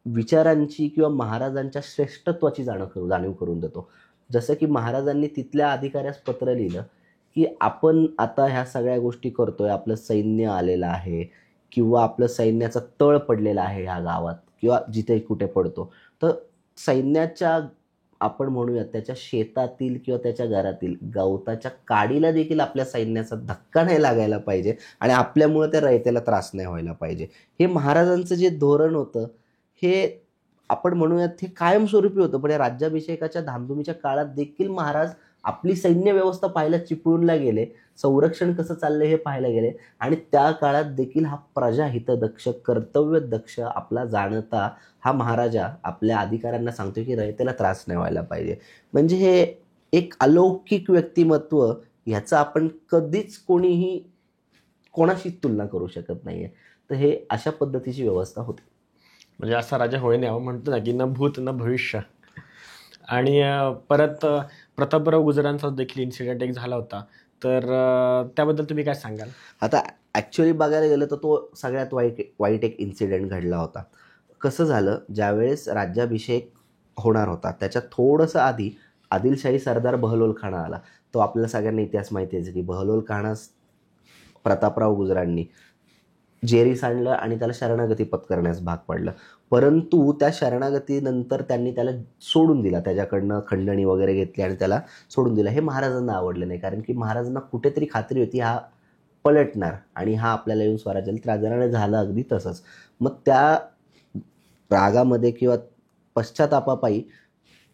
विचारांची किंवा महाराजांच्या श्रेष्ठत्वाची जाणीव करून देतो. जसं की महाराजांनी तिथल्या अधिकाऱ्यास पत्र लिहिलं की आपण आता ह्या सगळ्या गोष्टी करतोय, आपलं सैन्य आलेलं आहे किंवा आपलं सैन्याचा तळ पडलेला आहे ह्या गावात किंवा जिथे कुठे पडतो, तर सैन्याच्या आपण म्हणूयात त्याच्या शेतातील किंवा त्याच्या घरातील गवताच्या काडीला देखील आपल्या सैन्याचा धक्का नाही लागायला पाहिजे आणि आपल्यामुळे त्या रयतेला त्रास नाही व्हायला पाहिजे. हे महाराजांचं जे धोरण होतं हे आपण म्हणूयात हे कायमस्वरूपी होतं. पण या राज्याभिषेकाच्या धामधुमीच्या काळात देखील महाराज आपली सैन्य व्यवस्था पाहायला चिपळूणला गेले, संरक्षण कसं चाललंय हे पाहायला गेले आणि त्या काळात देखील हा प्रजाहितदक्ष, कर्तव्यदक्ष आपला जाणता हा महाराजा आपल्या अधिकाऱ्यांना सांगतोय की रयतेला त्रास नाही व्हायला पाहिजे. म्हणजे हे एक अलौकिक व्यक्तिमत्व, ह्याचं आपण कधीच कोणाशीच तुलना करू शकत नाहीये. तर हे अशा पद्धतीची व्यवस्था होती. म्हणजे असा राजा होईने यावं म्हणतो ना की न भूत न भविष्य. आणि परत प्रतापराव गुजरांचा देखील इन्सिडेंट एक झाला होता, तर त्याबद्दल तुम्ही काय सांगाल? आता ॲक्च्युली बघायला गेलं तर तो सगळ्यात वाईट एक इन्सिडेंट घडला होता. कसं झालं, ज्यावेळेस राज्याभिषेक होणार होता त्याच्या थोडंसं आधी आदिलशाही सरदार बहलोल खाना आला. तो आपल्याला सगळ्यांना इतिहास माहिती आहे की बहलोल खाना प्रतापराव गुजरांनी जेरी सांडलं आणि त्याला शरणागती पत्करण्यास भाग पडलं. परंतु त्या शरणागतीनंतर त्यांनी त्याला सोडून दिला, त्याच्याकडनं खंडणी वगैरे घेतली आणि त्याला सोडून दिलं. हे महाराजांना आवडलं नाही, कारण की महाराजांना कुठेतरी खात्री होती हा पलटणार आणि हा आपल्याला येऊन स्वराज्याला त्रास देणार. आणि झालं अगदी तसंच. मग त्या रागामध्ये किंवा पश्चातापापायी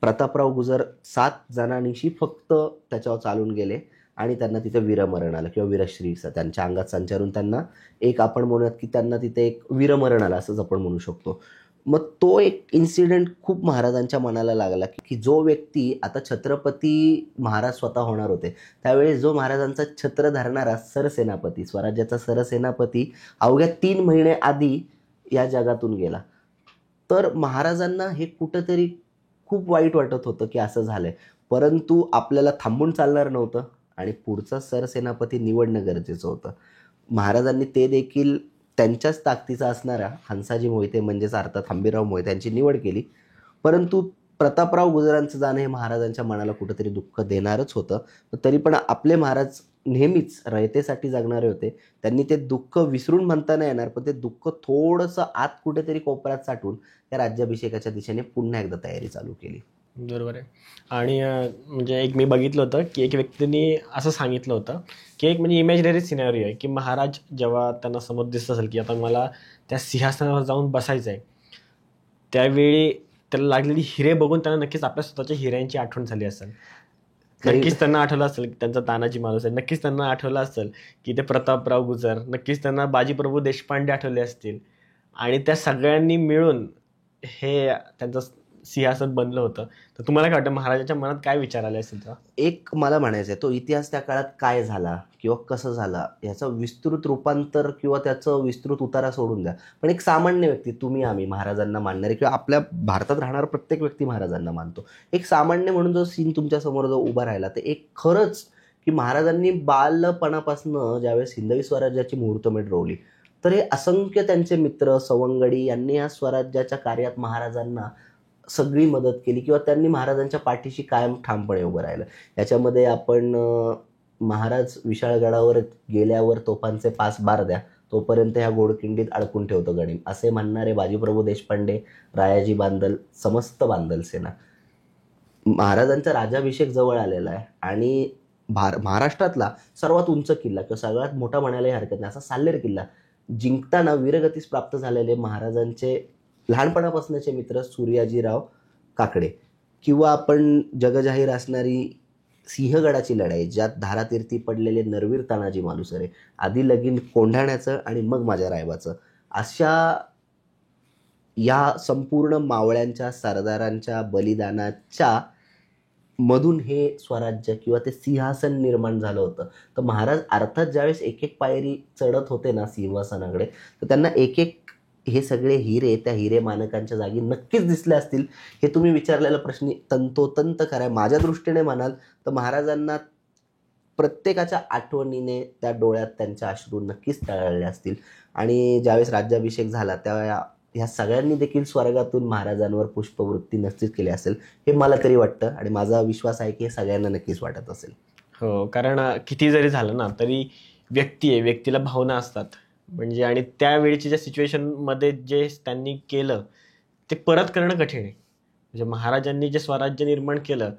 प्रतापराव गुजर 7 जणांनीशी फक्त त्याच्यावर चालून गेले आणि त्यांना तिथे वीरमरण आलं किंवा वीरश्री त्यांच्या अंगात संचारून त्यांना एक, आपण म्हणूयात की त्यांना तिथे एक वीरमरण आलं असंच आपण म्हणू शकतो. मग तो एक इन्सिडेंट खूप महाराजांच्या मनाला लागला की जो व्यक्ती आता छत्रपती महाराज स्वतः होणार होते, त्यावेळेस जो महाराजांचा छत्र धरणारा सरसेनापती, स्वराज्याचा सरसेनापती अवघ्या 3 महिने आधी या जगातून गेला. तर महाराजांना हे कुठंतरी खूप वाईट वाटत होतं की असं झालंय. परंतु आपल्याला थांबून चालणार नव्हतं आणि पुढचा सरसेनापती निवडणं गरजेचं होतं. महाराजांनी ते देखील त्यांच्याच ताकदीचा असणाऱ्या हंसाजी मोहिते म्हणजेच अर्थात हंबीरराव मोहिते यांची निवड केली. परंतु प्रतापराव गुजरांचं जाणं हे महाराजांच्या मनाला कुठंतरी दुःख देणारच होतं. तरी पण आपले महाराज नेहमीच रयतेसाठी जगणारे होते. त्यांनी ते दुःख विसरून म्हणता नाही येणार, पण ते दुःख थोडंसं आत कुठेतरी कोपऱ्यात साठवून त्या राज्याभिषेकाच्या दिशेने पुन्हा एकदा तयारी चालू केली. बरोबर आहे. आणि म्हणजे एक मी बघितलं होतं की एक व्यक्तीने असं सांगितलं होतं की एक म्हणजे इमॅजिनरी सिनॅरिओ आहे की महाराज जेव्हा त्यांना समोर दिसत असेल की आता मला त्या सिंहासनावर जाऊन बसायचं आहे, त्यावेळी त्याला लागलेली हिरे बघून त्यांना नक्कीच आपल्या स्वतःच्या हिऱ्यांची आठवण झाली असेल. नक्कीच त्यांना आठवलं असेल की त्यांचा तानाजी माणूस आहे, नक्कीच त्यांना आठवलं असेल की ते प्रतापराव गुजर, नक्कीच त्यांना बाजीप्रभू देशपांडे आठवले असतील. आणि त्या सगळ्यांनी मिळून हे त्यांचं सिंहासन बनलं होतं. तर तुम्हाला काय वाटतं महाराजांच्या मनात काय विचार आले असेल तेव्हा? एक मला म्हणायचं आहे, तो इतिहास त्या काळात काय झाला किंवा कसं झाला याचं विस्तृत रूपांतर किंवा त्याचं विस्तृत उतारा सोडून द्या, पण एक सामान्य व्यक्ती, तुम्ही आम्ही महाराजांना मानणारे किंवा आपल्या भारतात राहणारा प्रत्येक व्यक्ती महाराजांना मानतो, एक सामान्य म्हणून जो सीन तुमच्या समोर जो उभा राहिला, ते एक खरंच की महाराजांनी बालपणापासून ज्यावेळेस हिंदवी स्वराज्याची मुहूर्तमेढ रोवली, तर हे असंख्य त्यांचे मित्र सवंगडी यांनी या स्वराज्याच्या कार्यात महाराजांना सगळी मदत केली किंवा त्यांनी महाराजांच्या पाठीशी कायम ठामपणे उभं राहिलं. याच्यामध्ये आपण महाराज विशाळगडावर गेल्यावर तोफांचे 5 बार द्या, तोपर्यंत ह्या गोडकिंडीत अडकून ठेवतो गणिम, असे म्हणणारे बाजीप्रभू देशपांडे, रायाजी बांदल, समस्त बांदल सेना. महाराजांचा राज्याभिषेक जवळ आलेला आहे आणि महाराष्ट्रातला सर्वात उंच किल्ला किंवा सगळ्यात मोठा म्हणायलाही हरकत नाही असा साल्हेर किल्ला जिंकताना वीरगतीस प्राप्त झालेले महाराजांचे लहानपणापासूनचे मित्र सूर्याजीराव काकडे किंवा आपण जगजाहीर असणारी सिंहगडाची लढाई, ज्यात धारातीर्थी पडलेले नरवीर तानाजी मालुसरे, आधी लगीन कोंढाण्याचं आणि मग माझ्या रायबाचं, अशा या संपूर्ण मावळ्यांच्या सरदारांच्या बलिदानाच्या मधून हे स्वराज्य किंवा ते सिंहासन निर्माण झालं होतं. तर महाराज अर्थात ज्यावेळेस एक एक पायरी चढत होते ना सिंहासनाकडे, तर त्यांना एक एक हे सगळे हिरे त्या हिरे मानकांच्या जागी नक्कीच दिसले असतील. हे तुम्ही विचारलेला प्रश्न तंतोतंत करा. माझ्या दृष्टीने म्हणाल तर महाराजांना प्रत्येकाच्या आठवणीने त्या डोळ्यात त्यांच्या अश्रू नक्कीच तळाळले असतील. आणि ज्यावेळेस राज्याभिषेक झाला त्यावेळेला ह्या सगळ्यांनी देखील स्वर्गातून महाराजांवर पुष्पवृत्ती नक्कीच केली असेल, हे मला तरी वाटतं आणि माझा विश्वास आहे की हे सगळ्यांना नक्कीच वाटत असेल. हो, कारण किती जरी झालं ना तरी व्यक्ती आहे, व्यक्तीला भावना असतात. म्हणजे आणि त्यावेळीच्या ज्या सिच्युएशनमध्ये जे त्यांनी केलं ते परत करणं कठीण आहे. म्हणजे महाराजांनी जे स्वराज्य निर्माण केलं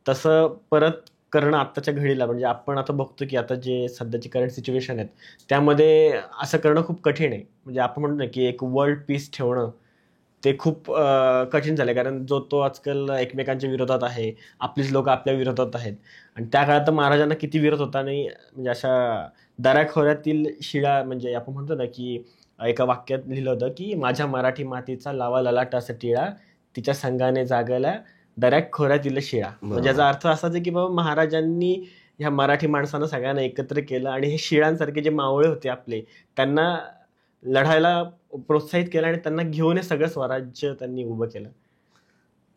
तसं परत करणं आत्ताच्या घडीला, म्हणजे आपण आता बघतो की आता जे सध्याची करंट सिच्युएशन आहेत त्यामध्ये असं करणं खूप कठीण आहे. म्हणजे आपण म्हणतो ना की एक वर्ल्ड पीस ठेवणं ते खूप कठीण झालं, कारण जो तो आजकाल एकमेकांच्या विरोधात आहे, आपलीच लोक आपल्या विरोधात आहेत. आणि त्या काळात तर महाराजांना किती विरोध होता. आणि म्हणजे अशा दऱ्याखोऱ्यातील शिळा, म्हणजे आपण म्हणतो ना की एका वाक्यात लिहिलं होतं की माझ्या मराठी मातीचा लावा ललाट असा टिळा, तिच्या संघाने जागला दऱ्याखोऱ्यातील शिळा. म्हणजे याचा अर्थ असाच आहे की बाबा महाराजांनी ह्या मराठी माणसांना सगळ्यांना एकत्र केलं आणि हे शिळांसारखे जे मावळे होते आपले, त्यांना लढायला प्रोत्साहित केलं आणि त्यांना घेऊन हे सगळं स्वराज्य त्यांनी उभं केलं.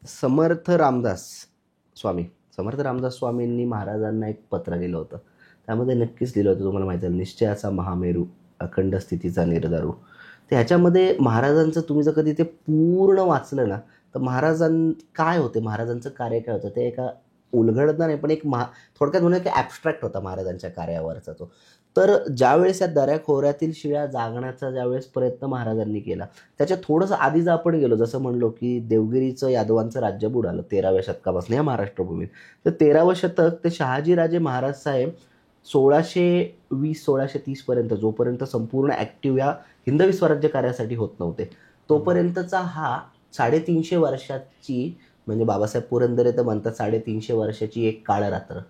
समर्थ रामदास स्वामींनी महाराजांना एक पत्र लिहिलं होतं. त्यामध्ये नक्कीच लिहिलं होतं, तुम्हाला माहिती आहे, निश्चयाचा महामेरू, अखंड स्थितीचा निर्दारू. तर ह्याच्यामध्ये महाराजांचं तुम्ही जर कधी ते पूर्ण वाचलं ना, तर काय होते, महाराजांचं कार्य काय होतं ते एका उलगडता नाही, पण एक थोडक्यात म्हणून की ॲबस्ट्रॅक्ट होता महाराजांच्या कार्यावरचा तो. तर ज्यावेळेस या दऱ्याखोऱ्यातील शिळ्या जागण्याचा ज्यावेळेस प्रयत्न महाराजांनी केला, त्याच्या थोडंसं आधी जर आपण गेलो, जसं म्हणलो की देवगिरीचं यादवांचं राज्य बुडालं 13व्या शतकापासून या महाराष्ट्रभूमीत. तर 13वं शतक ते शहाजीराजे महाराज साहेब 1620-1630 पर्यंत, जोपर्यंत संपूर्ण ॲक्टिव्ह या हिंदवी स्वराज्य कार्यासाठी होत नव्हते, तोपर्यंतचा हा 350 वर्षाची, म्हणजे बाबासाहेब पुरंदरे तर म्हणतात 350 वर्षाची एक काळरात्र.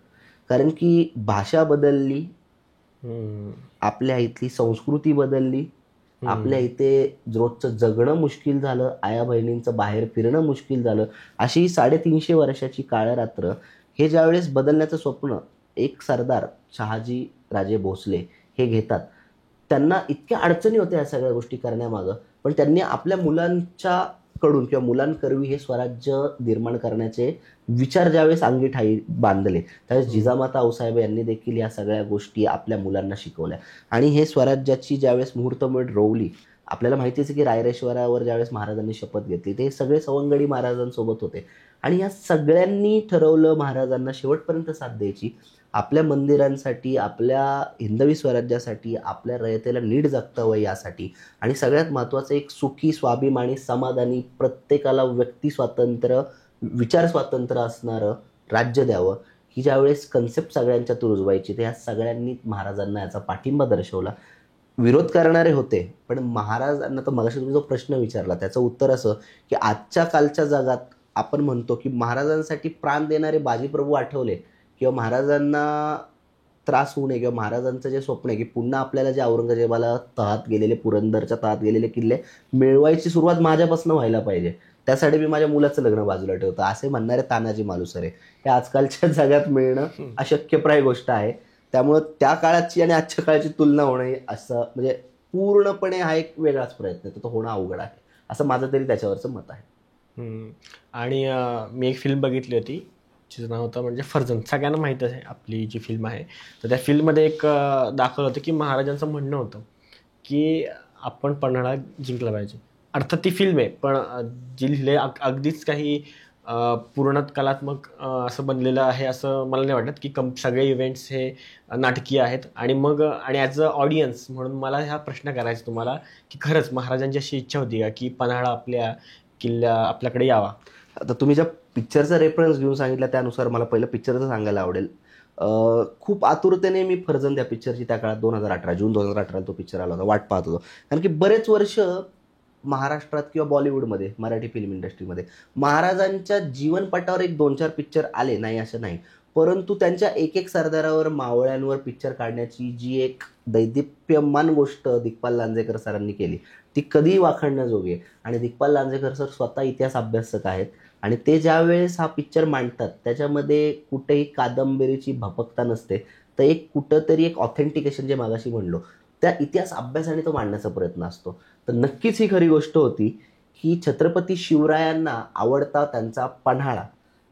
कारण की भाषा बदलली, आपल्या इथली संस्कृती बदलली, आपल्या इथे रोजचं जगणं मुश्किल झालं, आया बहिणींचं बाहेर फिरणं मुश्किल झालं. अशी 350 वर्षाची काळरात्र हे ज्यावेळेस बदलण्याचं स्वप्न एक सरदार शहाजी राजे भोसले हे घेतात, त्यांना इतक्या अडचणी होत्या या सगळ्या गोष्टी करण्यामागं, पण त्यांनी आपल्या मुलांच्या कडून किंवा मुलांकरवी हे स्वराज्य निर्माण करण्याचे विचार ज्यावेळेस अंगी ठाई बांधले, त्यावेळेस जिजामाता आऊसाहेब यांनी देखील या सगळ्या गोष्टी आपल्या मुलांना शिकवल्या. आणि हे स्वराज्याची ज्यावेळेस मुहूर्तमेढ रोवली, आपल्याला माहितीच आहे की रायरेश्वरावर ज्यावेळेस महाराजांनी शपथ घेतली, ते सगळे सवंगडी महाराजांसोबत होते. आणि या सगळ्यांनी ठरवलं महाराजांना शेवटपर्यंत साथ द्यायची, आपल्या मंदिरांसाठी, आपल्या हिंदवी स्वराज्यासाठी, आपल्या रयतेला नीट जगतावं यासाठी, आणि सगळ्यात महत्त्वाचं एक सुखी, स्वाभिमानी, समाधानी, प्रत्येकाला व्यक्ती स्वातंत्र्य, विचार स्वातंत्र्य असणारं राज्य द्यावं, ही ज्यावेळेस कन्सेप्ट सगळ्यांच्यात रुजवायची, तर ह्या सगळ्यांनी महाराजांना याचा पाठिंबा दर्शवला. विरोध करणारे होते, पण महाराजांना, तर मगाशी तुम्ही जो प्रश्न विचारला त्याचं उत्तर असं की आजच्या कालच्या जगात आपण म्हणतो की महाराजांसाठी प्राण देणारे बाजीप्रभू आठवले, किंवा महाराजांना त्रास होऊ नये, किंवा महाराजांचं जे स्वप्न आहे की पुन्हा आपल्याला जे औरंगजेबाला तहात गेलेले, पुरंदरच्या तहात गेलेले किल्ले मिळवायची सुरुवात माझ्यापासून व्हायला पाहिजे, त्यासाठी मी माझ्या मुलाचं लग्न बाजूला ठेवतो, असे म्हणणारे तानाजी मालुसरे हे आजकालच्या जगात मिळणं अशक्यप्राय गोष्ट आहे. त्यामुळं त्या काळाची आणि आजच्या काळाची तुलना होणे असं, म्हणजे पूर्णपणे हा एक वेगळाच प्रयत्न आहे, तो होणं अवघड आहे, असं माझं तरी त्याच्यावरचं मत आहे. आणि मी एक फिल्म बघितली होती, जिचं नाव होतं म्हणजे फर्जंद, सगळ्यांना माहीत आहे आपली जी फिल्म आहे. तर त्या फिल्ममध्ये एक दाखवलं होतं की महाराजांचं म्हणणं होतं की आपण पन्हाळा जिंकला पाहिजे. अर्थात ती फिल्म आहे, पण जी लिहिले अगदीच काही पूर्ण कलात्मक असं बनलेलं आहे असं मला नाही वाटत, की सगळे इव्हेंट्स हे नाटकीय आहेत. आणि ॲज अ ऑडियन्स म्हणून मला हा प्रश्न करायचा तुम्हाला, की खरंच महाराजांची अशी इच्छा होती का की पन्हाळा आपल्याकडे यावा? आता तुम्ही ज्या पिक्चरचा रेफरन्स घेऊन सांगितला त्यानुसार मला पहिलं पिक्चरचं सांगायला आवडेल. खूप आतुरतेने मी फर्जंद या पिक्चरची त्या काळात जून 2018 तो पिक्चर आला होता, वाट पाहत होतो. कारण की बरेच वर्ष महाराष्ट्रात किंवा बॉलिवूडमध्ये, मराठी फिल्म इंडस्ट्रीमध्ये महाराजांच्या जीवनपटावर 1-2-4 पिक्चर आले, नाही असं नाही, परंतु त्यांच्या एक सरदारावर, मावळ्यांवर पिक्चर काढण्याची जी एक दैदिप्यमान गोष्ट दिग्पाल लांजेकर सरांनी केली, ती कधीही वाखाणण्याजोगी आहे. आणि दिग्पाल लांजेकर सर स्वतः इतिहास अभ्यासक आहेत, आणि ते ज्या वेळेस हा पिक्चर मांडतात त्याच्यामध्ये कुठेही कादंबरीची भपकता नसते, तर एक कुठंतरी एक ऑथेंटिकेशन, जे मागाशी म्हणलो, त्या इतिहास अभ्यासाने तो मांडण्याचा प्रयत्न असतो. तर नक्कीच ही खरी गोष्ट होती की छत्रपती शिवरायांना आवडता त्यांचा पन्हाळा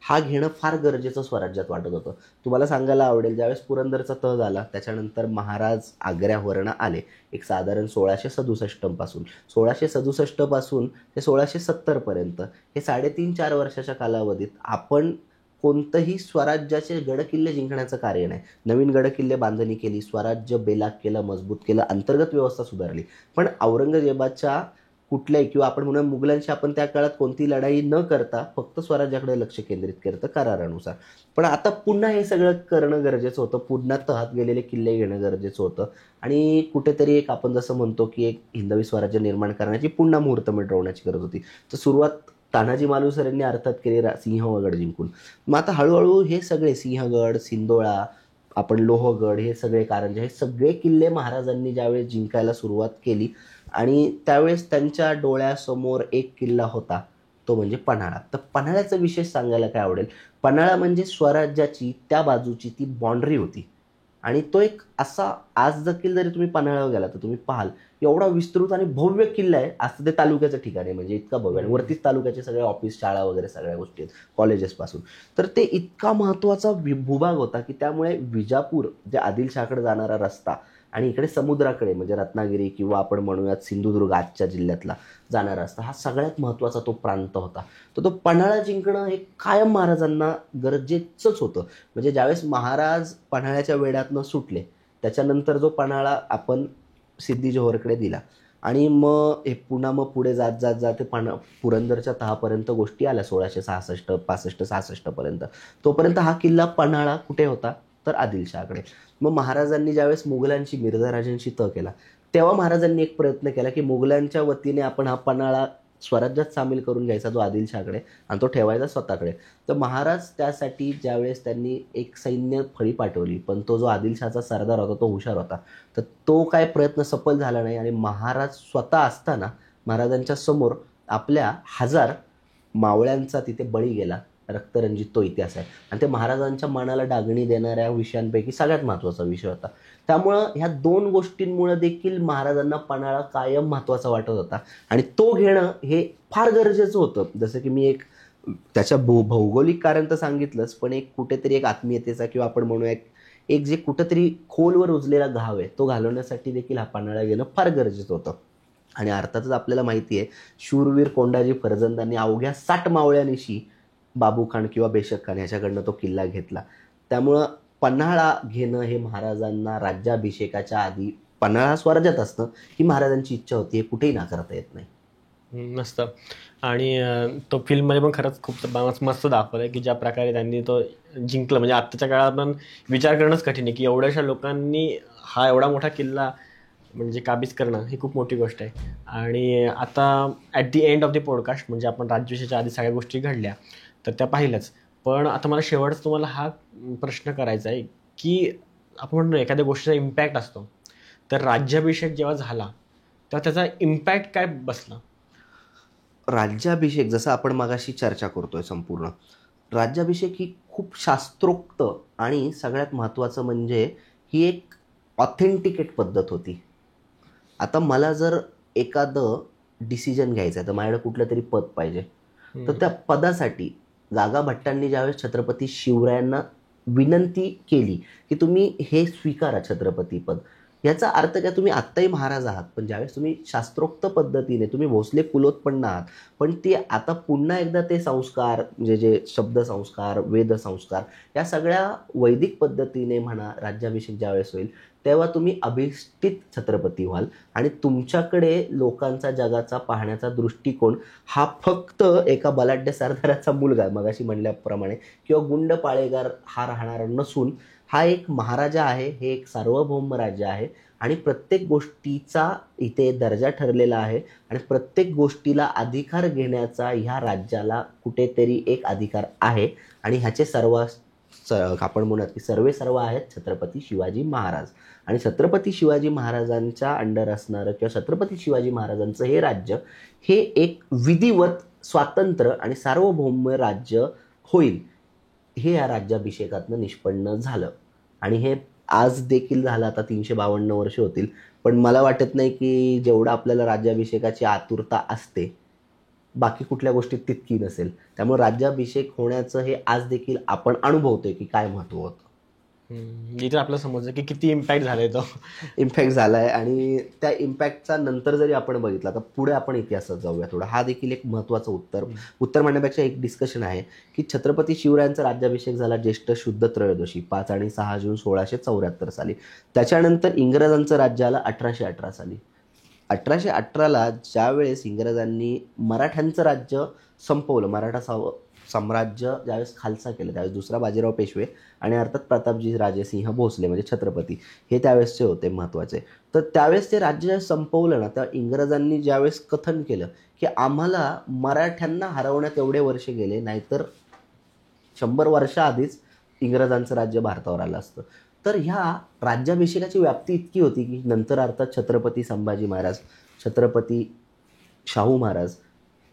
हा घेणं फार गरजेचं स्वराज्यात वाटत होतं. तुम्हाला सांगायला आवडेल, ज्यावेळेस पुरंदरचा तह झाला त्याच्यानंतर महाराज आग्र्यावरनं आले, एक साधारण 1667 पासून ते 1670 पर्यंत, हे 3.5-4 वर्षाच्या कालावधीत आपण कोणतंही स्वराज्याचे गडकिल्ले जिंकण्याचं कार्य नाही. नवीन गडकिल्ले बांधणी केली, स्वराज्य बेलाक केलं, मजबूत केलं, अंतर्गत व्यवस्था सुधारली, पण औरंगजेबाच्या कुठल्याही, किंवा आपण म्हणूया मुघलांशी आपण त्या काळात कोणती लढाई न करता फक्त स्वराज्याकडे लक्ष केंद्रित करतं करारानुसार. पण आता पुन्हा हे सगळं करणं गरजेचं होतं, पुन्हा तहात गेलेले किल्ले घेणं गरजेचं होतं, आणि कुठेतरी एक आपण जसं म्हणतो की एक हिंदवी स्वराज्य निर्माण करण्याची पुन्हा मुहूर्तमेढ रोवण्याची गरज होती. तर सुरुवात तानाजी मालुसरे यांनी अर्थात केली सिंहगड जिंकून. मग आता हळूहळू हे सगळे सिंहगड, सिंदोळा, आपण लोहगड, हे सगळे कारंजे, हे सगळे किल्ले महाराजांनी ज्यावेळेस जिंकायला सुरुवात केली, आणि त्यावेळेस त्यांच्या डोळ्यासमोर एक किल्ला होता, तो म्हणजे पन्हाळा. तर पन्हाळ्याचा विशेष सांगायला काय आवडेल, पन्हाळा म्हणजे स्वराज्याची त्या बाजूची ती बाँड्री होती, आणि तो एक असा आज देखील जरी तुम्ही पन्हाळ्यावर गेला तर तुम्ही पाहाल एवढा विस्तृत आणि भव्य किल्ला आहे. आज ते तालुक्याचं ठिकाण आहे, म्हणजे इतका भव्य, आणि वरतीच तालुक्याचे सगळे ऑफिस, शाळा वगैरे सगळ्या गोष्टी आहेत कॉलेजेस पासून. तर ते इतका महत्वाचा भूभाग होता की त्यामुळे विजापूर जे आदिलशहाकडे जाणारा रस्ता आणि इकडे समुद्राकडे म्हणजे रत्नागिरी किंवा आपण म्हणूयात सिंधुदुर्ग आजच्या जिल्ह्यातला जाणारा रस्ता, हा सगळ्यात महत्त्वाचा तो प्रांत होता. तर तो पन्हाळा जिंकणं हे कायम महाराजांना गरजेचंच होतं. म्हणजे ज्यावेळेस महाराज पन्हाळ्याच्या वेढ्यातनं सुटले त्याच्यानंतर जो पन्हाळा आपण सिद्धी जोहरकडे दिला आणि मग हे पुन्हा मग पुढे जात जात जात ते पुरंदरच्या तहापर्यंत गोष्टी आल्या 1666 65 66 पर्यंत. तोपर्यंत हा किल्ला पन्हाळा कुठे होता तर आदिलशहाकडे. मग महाराजांनी ज्यावेळेस मुघलांशी, मिर्झा राजांशी तह केला तेव्हा महाराजांनी एक प्रयत्न केला की मुघलांच्या वतीने आपण हा पन्हाळा स्वराज्यात सामील करून घ्यायचा जो आदिलशहाकडे, आणि तो ठेवायचा स्वतःकडे. तर महाराज त्यासाठी ज्यावेळेस त्यांनी एक सैन्य फळी पाठवली, पण तो जो आदिलशहाचा सरदार होता तो हुशार होता, तर तो काय प्रयत्न सफल झाला नाही आणि महाराज स्वतः असताना महाराजांच्या समोर आपल्या 1000 मावळ्यांचा तिथे बळी गेला. रक्तरंजित तो इतिहास आहे आणि ते महाराजांच्या मनाला डागणी देणाऱ्या विषयांपैकी सगळ्यात महत्त्वाचा विषय होता. त्यामुळं ह्या 2 गोष्टींमुळे देखील महाराजांना पन्हाळा कायम महत्त्वाचा वाटत होता आणि तो घेणं हे फार गरजेचं होतं. जसं की मी एक त्याच्या भौगोलिक कारण तर सांगितलंच, पण एक कुठेतरी एक आत्मीयतेचा किंवा आपण म्हणूया एक जे कुठंतरी खोलवर रुजलेला घाव आहे तो घालवण्यासाठी देखील हा पन्हाळा घेणं फार गरजेचं होतं. आणि अर्थातच आपल्याला माहिती आहे शूरवीर कोंडाजी फर्जंदांनी अवघ्या 60 मावळ्यानिशी बाबू खान किंवा बेशक खान ह्याच्याकडनं तो किल्ला घेतला. त्यामुळं पन्हाळा घेणं हे महाराजांना राज्याभिषेकाच्या आधी पन्हाळा स्वराज्यात असणं ही महाराजांची इच्छा होती, हे कुठेही नाकारता येत नाही. मस्त. आणि तो फिल्ममध्ये पण खरंच खूप मस्त दाखवलं की ज्या प्रकारे त्यांनी तो जिंकलं. म्हणजे आत्ताच्या काळात पण विचार करणंच कठीण आहे की एवढ्याशा लोकांनी हा एवढा मोठा किल्ला म्हणजे काबीज करणं ही खूप मोठी गोष्ट आहे. आणि आता at the end of the podcast म्हणजे आपण राज्याभिषेकाच्या आधी सगळ्या गोष्टी घडल्या तर त्या पाहिल्याच, पण आता मला शेवटच तुम्हाला हा प्रश्न करायचा आहे की आपण म्हणतो एखाद्या गोष्टीचा इम्पॅक्ट असतो, तर राज्याभिषेक जेव्हा झाला तेव्हा त्याचा इम्पॅक्ट काय बसला? राज्याभिषेक जसं आपण मगाशी चर्चा करतोय संपूर्ण, राज्याभिषेक ही खूप शास्त्रोक्त आणि सगळ्यात महत्त्वाचं म्हणजे ही एक ऑथेंटिकेट पद्धत होती. आता मला जर एखादं डिसिजन घ्यायचं आहे तर माझ्याकडे कुठलं तरी पद पाहिजे, तर त्या पदासाठी गागा भट्टांनी ज्यावेळेस छत्रपती शिवरायांना विनंती केली की तुम्ही हे स्वीकारा छत्रपती पद, याचा अर्थ काय तुम्ही आत्ताही महाराज आहात, पण ज्यावेळेस तुम्ही शास्त्रोक्त पद्धतीने तुम्ही भोसले कुलोत्पन्न आहात, पण ते आता पुन्हा एकदा ते संस्कार म्हणजे जे शब्द संस्कार, वेद संस्कार या सगळ्या वैदिक पद्धतीने म्हणा राज्याभिषेक ज्यावेळेस होईल तेव्हा तुम्ही अभिष्टित छत्रपती व्हाल आणि तुमच्याकडे लोकांचा जगाचा पाहण्याचा दृष्टिकोन हा फक्त एका बलाढ्य सरदाराचा मुलगा मगाशी म्हणल्याप्रमाणे किंवा गुंड पाळेगार हा राहणार नसून हा एक महाराजा आहे, हे एक सार्वभौम राज्य आहे आणि प्रत्येक गोष्टीचा इथे दर्जा ठरलेला आहे आणि प्रत्येक गोष्टीला अधिकार घेण्याचा ह्या राज्याला कुठेतरी एक अधिकार आहे आणि ह्याचे आपण म्हणूयात की सर्व आहेत छत्रपती शिवाजी महाराज. आणि छत्रपती शिवाजी महाराजांच्या अंडर असणारं किंवा छत्रपती शिवाजी महाराजांचं हे राज्य हे एक विधिवत स्वातंत्र्य आणि सार्वभौम राज्य होईल, हे या राज्याभिषेकातनं निष्पन्न झालं. आणि हे आज देखील झालं, आता 352 वर्ष होतील, पण मला वाटत नाही की जेवढं आपल्याला राज्याभिषेकाची आतुरता असते बाकी कुठल्या गोष्टीत तितकी नसेल. त्यामुळे राज्याभिषेक होण्याचं हे आज देखील आपण अनुभवतोय की काय महत्त्व होतं. इथे आपल्याला समजलं की किती इम्पॅक्ट झालाय तो. इम्पॅक्ट झालाय आणि त्या इम्पॅक्टचा नंतर जरी आपण बघितला तर पुढे आपण इतिहासात जाऊया थोडं. हा देखील एक महत्त्वाचं उत्तर म्हणण्यापेक्षा एक डिस्कशन आहे की छत्रपती शिवरायांचा राज्याभिषेक झाला ज्येष्ठ शुद्ध त्रयोदशी 5 आणि 6 जून 1674 साली. त्याच्यानंतर इंग्रजांचं राज्य आलं 1818 साली. 1818ला ज्यावेळेस इंग्रजांनी मराठ्यांचं राज्य संपवलं, मराठा साम्राज्य ज्यावेळेस खालसा केलं त्यावेळेस दुसरा बाजीराव पेशवे आणि अर्थात प्रतापजी राजेसिंह भोसले म्हणजे छत्रपती हे त्यावेळेसचे होते महत्त्वाचे. तर त्यावेळेस ते राज्य संपवलं ना, त्या इंग्रजांनी ज्यावेळेस कथन केलं की आम्हाला मराठ्यांना हरवण्यात एवढे वर्ष गेले, नाहीतर 100 वर्षाआधीच इंग्रजांचं राज्य भारतावर आलं असतं. तर ह्या राज्याभिषेकाची व्याप्ती इतकी होती की नंतर अर्थात छत्रपती संभाजी महाराज, छत्रपती शाहू महाराज,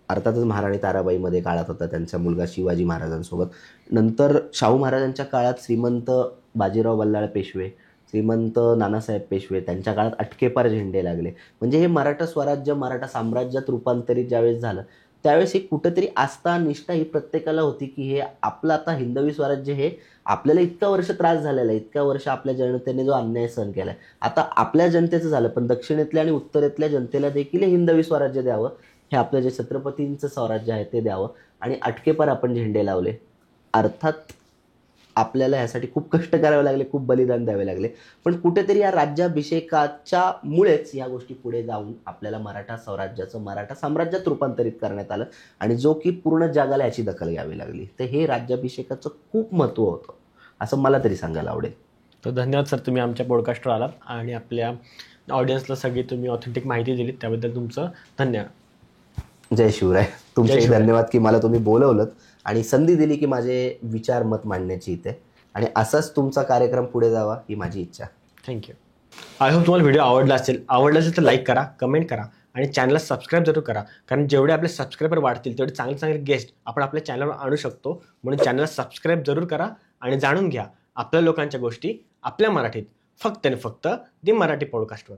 अर्थातच महाराणी ताराबाईमध्ये काळात होता त्यांचा मुलगा शिवाजी महाराजांसोबत, नंतर शाहू महाराजांच्या काळात श्रीमंत बाजीराव बल्लाळ पेशवे, श्रीमंत नानासाहेब पेशवे त्यांच्या काळात अटकेपार झेंडे लागले. म्हणजे हे मराठा स्वराज्य मराठा साम्राज्यात रूपांतरित ज्यावेळेस झालं त्यावेळेस ही कुठेतरी आस्था निष्ठा ही प्रत्येकाला होती की हे आपलं आता हिंदवी स्वराज्य हे आपल्याला इतकं वर्ष त्रास झालेला आहे, इतक्या वर्ष आपल्या जनतेने जो अन्याय सहन केलाय, आता आपल्या जनतेचं झालं पण दक्षिणेतल्या आणि उत्तरेतल्या जनतेला देखील हे हिंदवी स्वराज्य द्यावं, हे आपलं जे छत्रपतींचं स्वराज्य आहे ते द्यावं. आणि अटकेपार आपण झेंडे लावले. अर्थात आपल्याला यासाठी खूप कष्ट करावे लागले, खूप बलिदान द्यावे लागले, पण कुठेतरी या राज्याभिषेकाच्या मुळेच या गोष्टी पुढे जाऊन आपल्याला मराठा स्वराज्याचं मराठा साम्राज्यात रूपांतरित करण्यात आलं आणि जो की पूर्ण जगाला याची दखल घ्यावी लागली. तर हे राज्याभिषेकाचं खूप महत्त्व होतं असं मला तरी सांगायला आवडेल. तर धन्यवाद सर, तुम्ही आमच्या पॉडकास्टवर आलात आणि आपल्या ऑडियन्सला सगळी तुम्ही ऑथेंटिक माहिती दिली, त्याबद्दल तुमचं धन्यवाद. जय शिवराय. तुमचे धन्यवाद की मला तुम्ही बोलवलं आणि संधी दिली की माझे विचार मत मांडण्याची इथे, आणि असाच तुमचा कार्यक्रम पुढे जावा ही माझी इच्छा. थँक्यू. आय होप तुम्हाला व्हिडिओ आवडला असेल तर लाईक करा, कमेंट करा आणि चॅनलला सबस्क्राईब जरूर करा, कारण जेवढे आपले सबस्क्रायबर वाढतील तेवढे चांगले चांगले गेस्ट आपण आपल्या चॅनलवर आणू शकतो. म्हणून चॅनलला सबस्क्राईब जरूर करा आणि जाणून घ्या आपल्या लोकांच्या गोष्टी आपल्या मराठीत, फक्त आणि फक्त दी मराठी पॉडकास्टवर.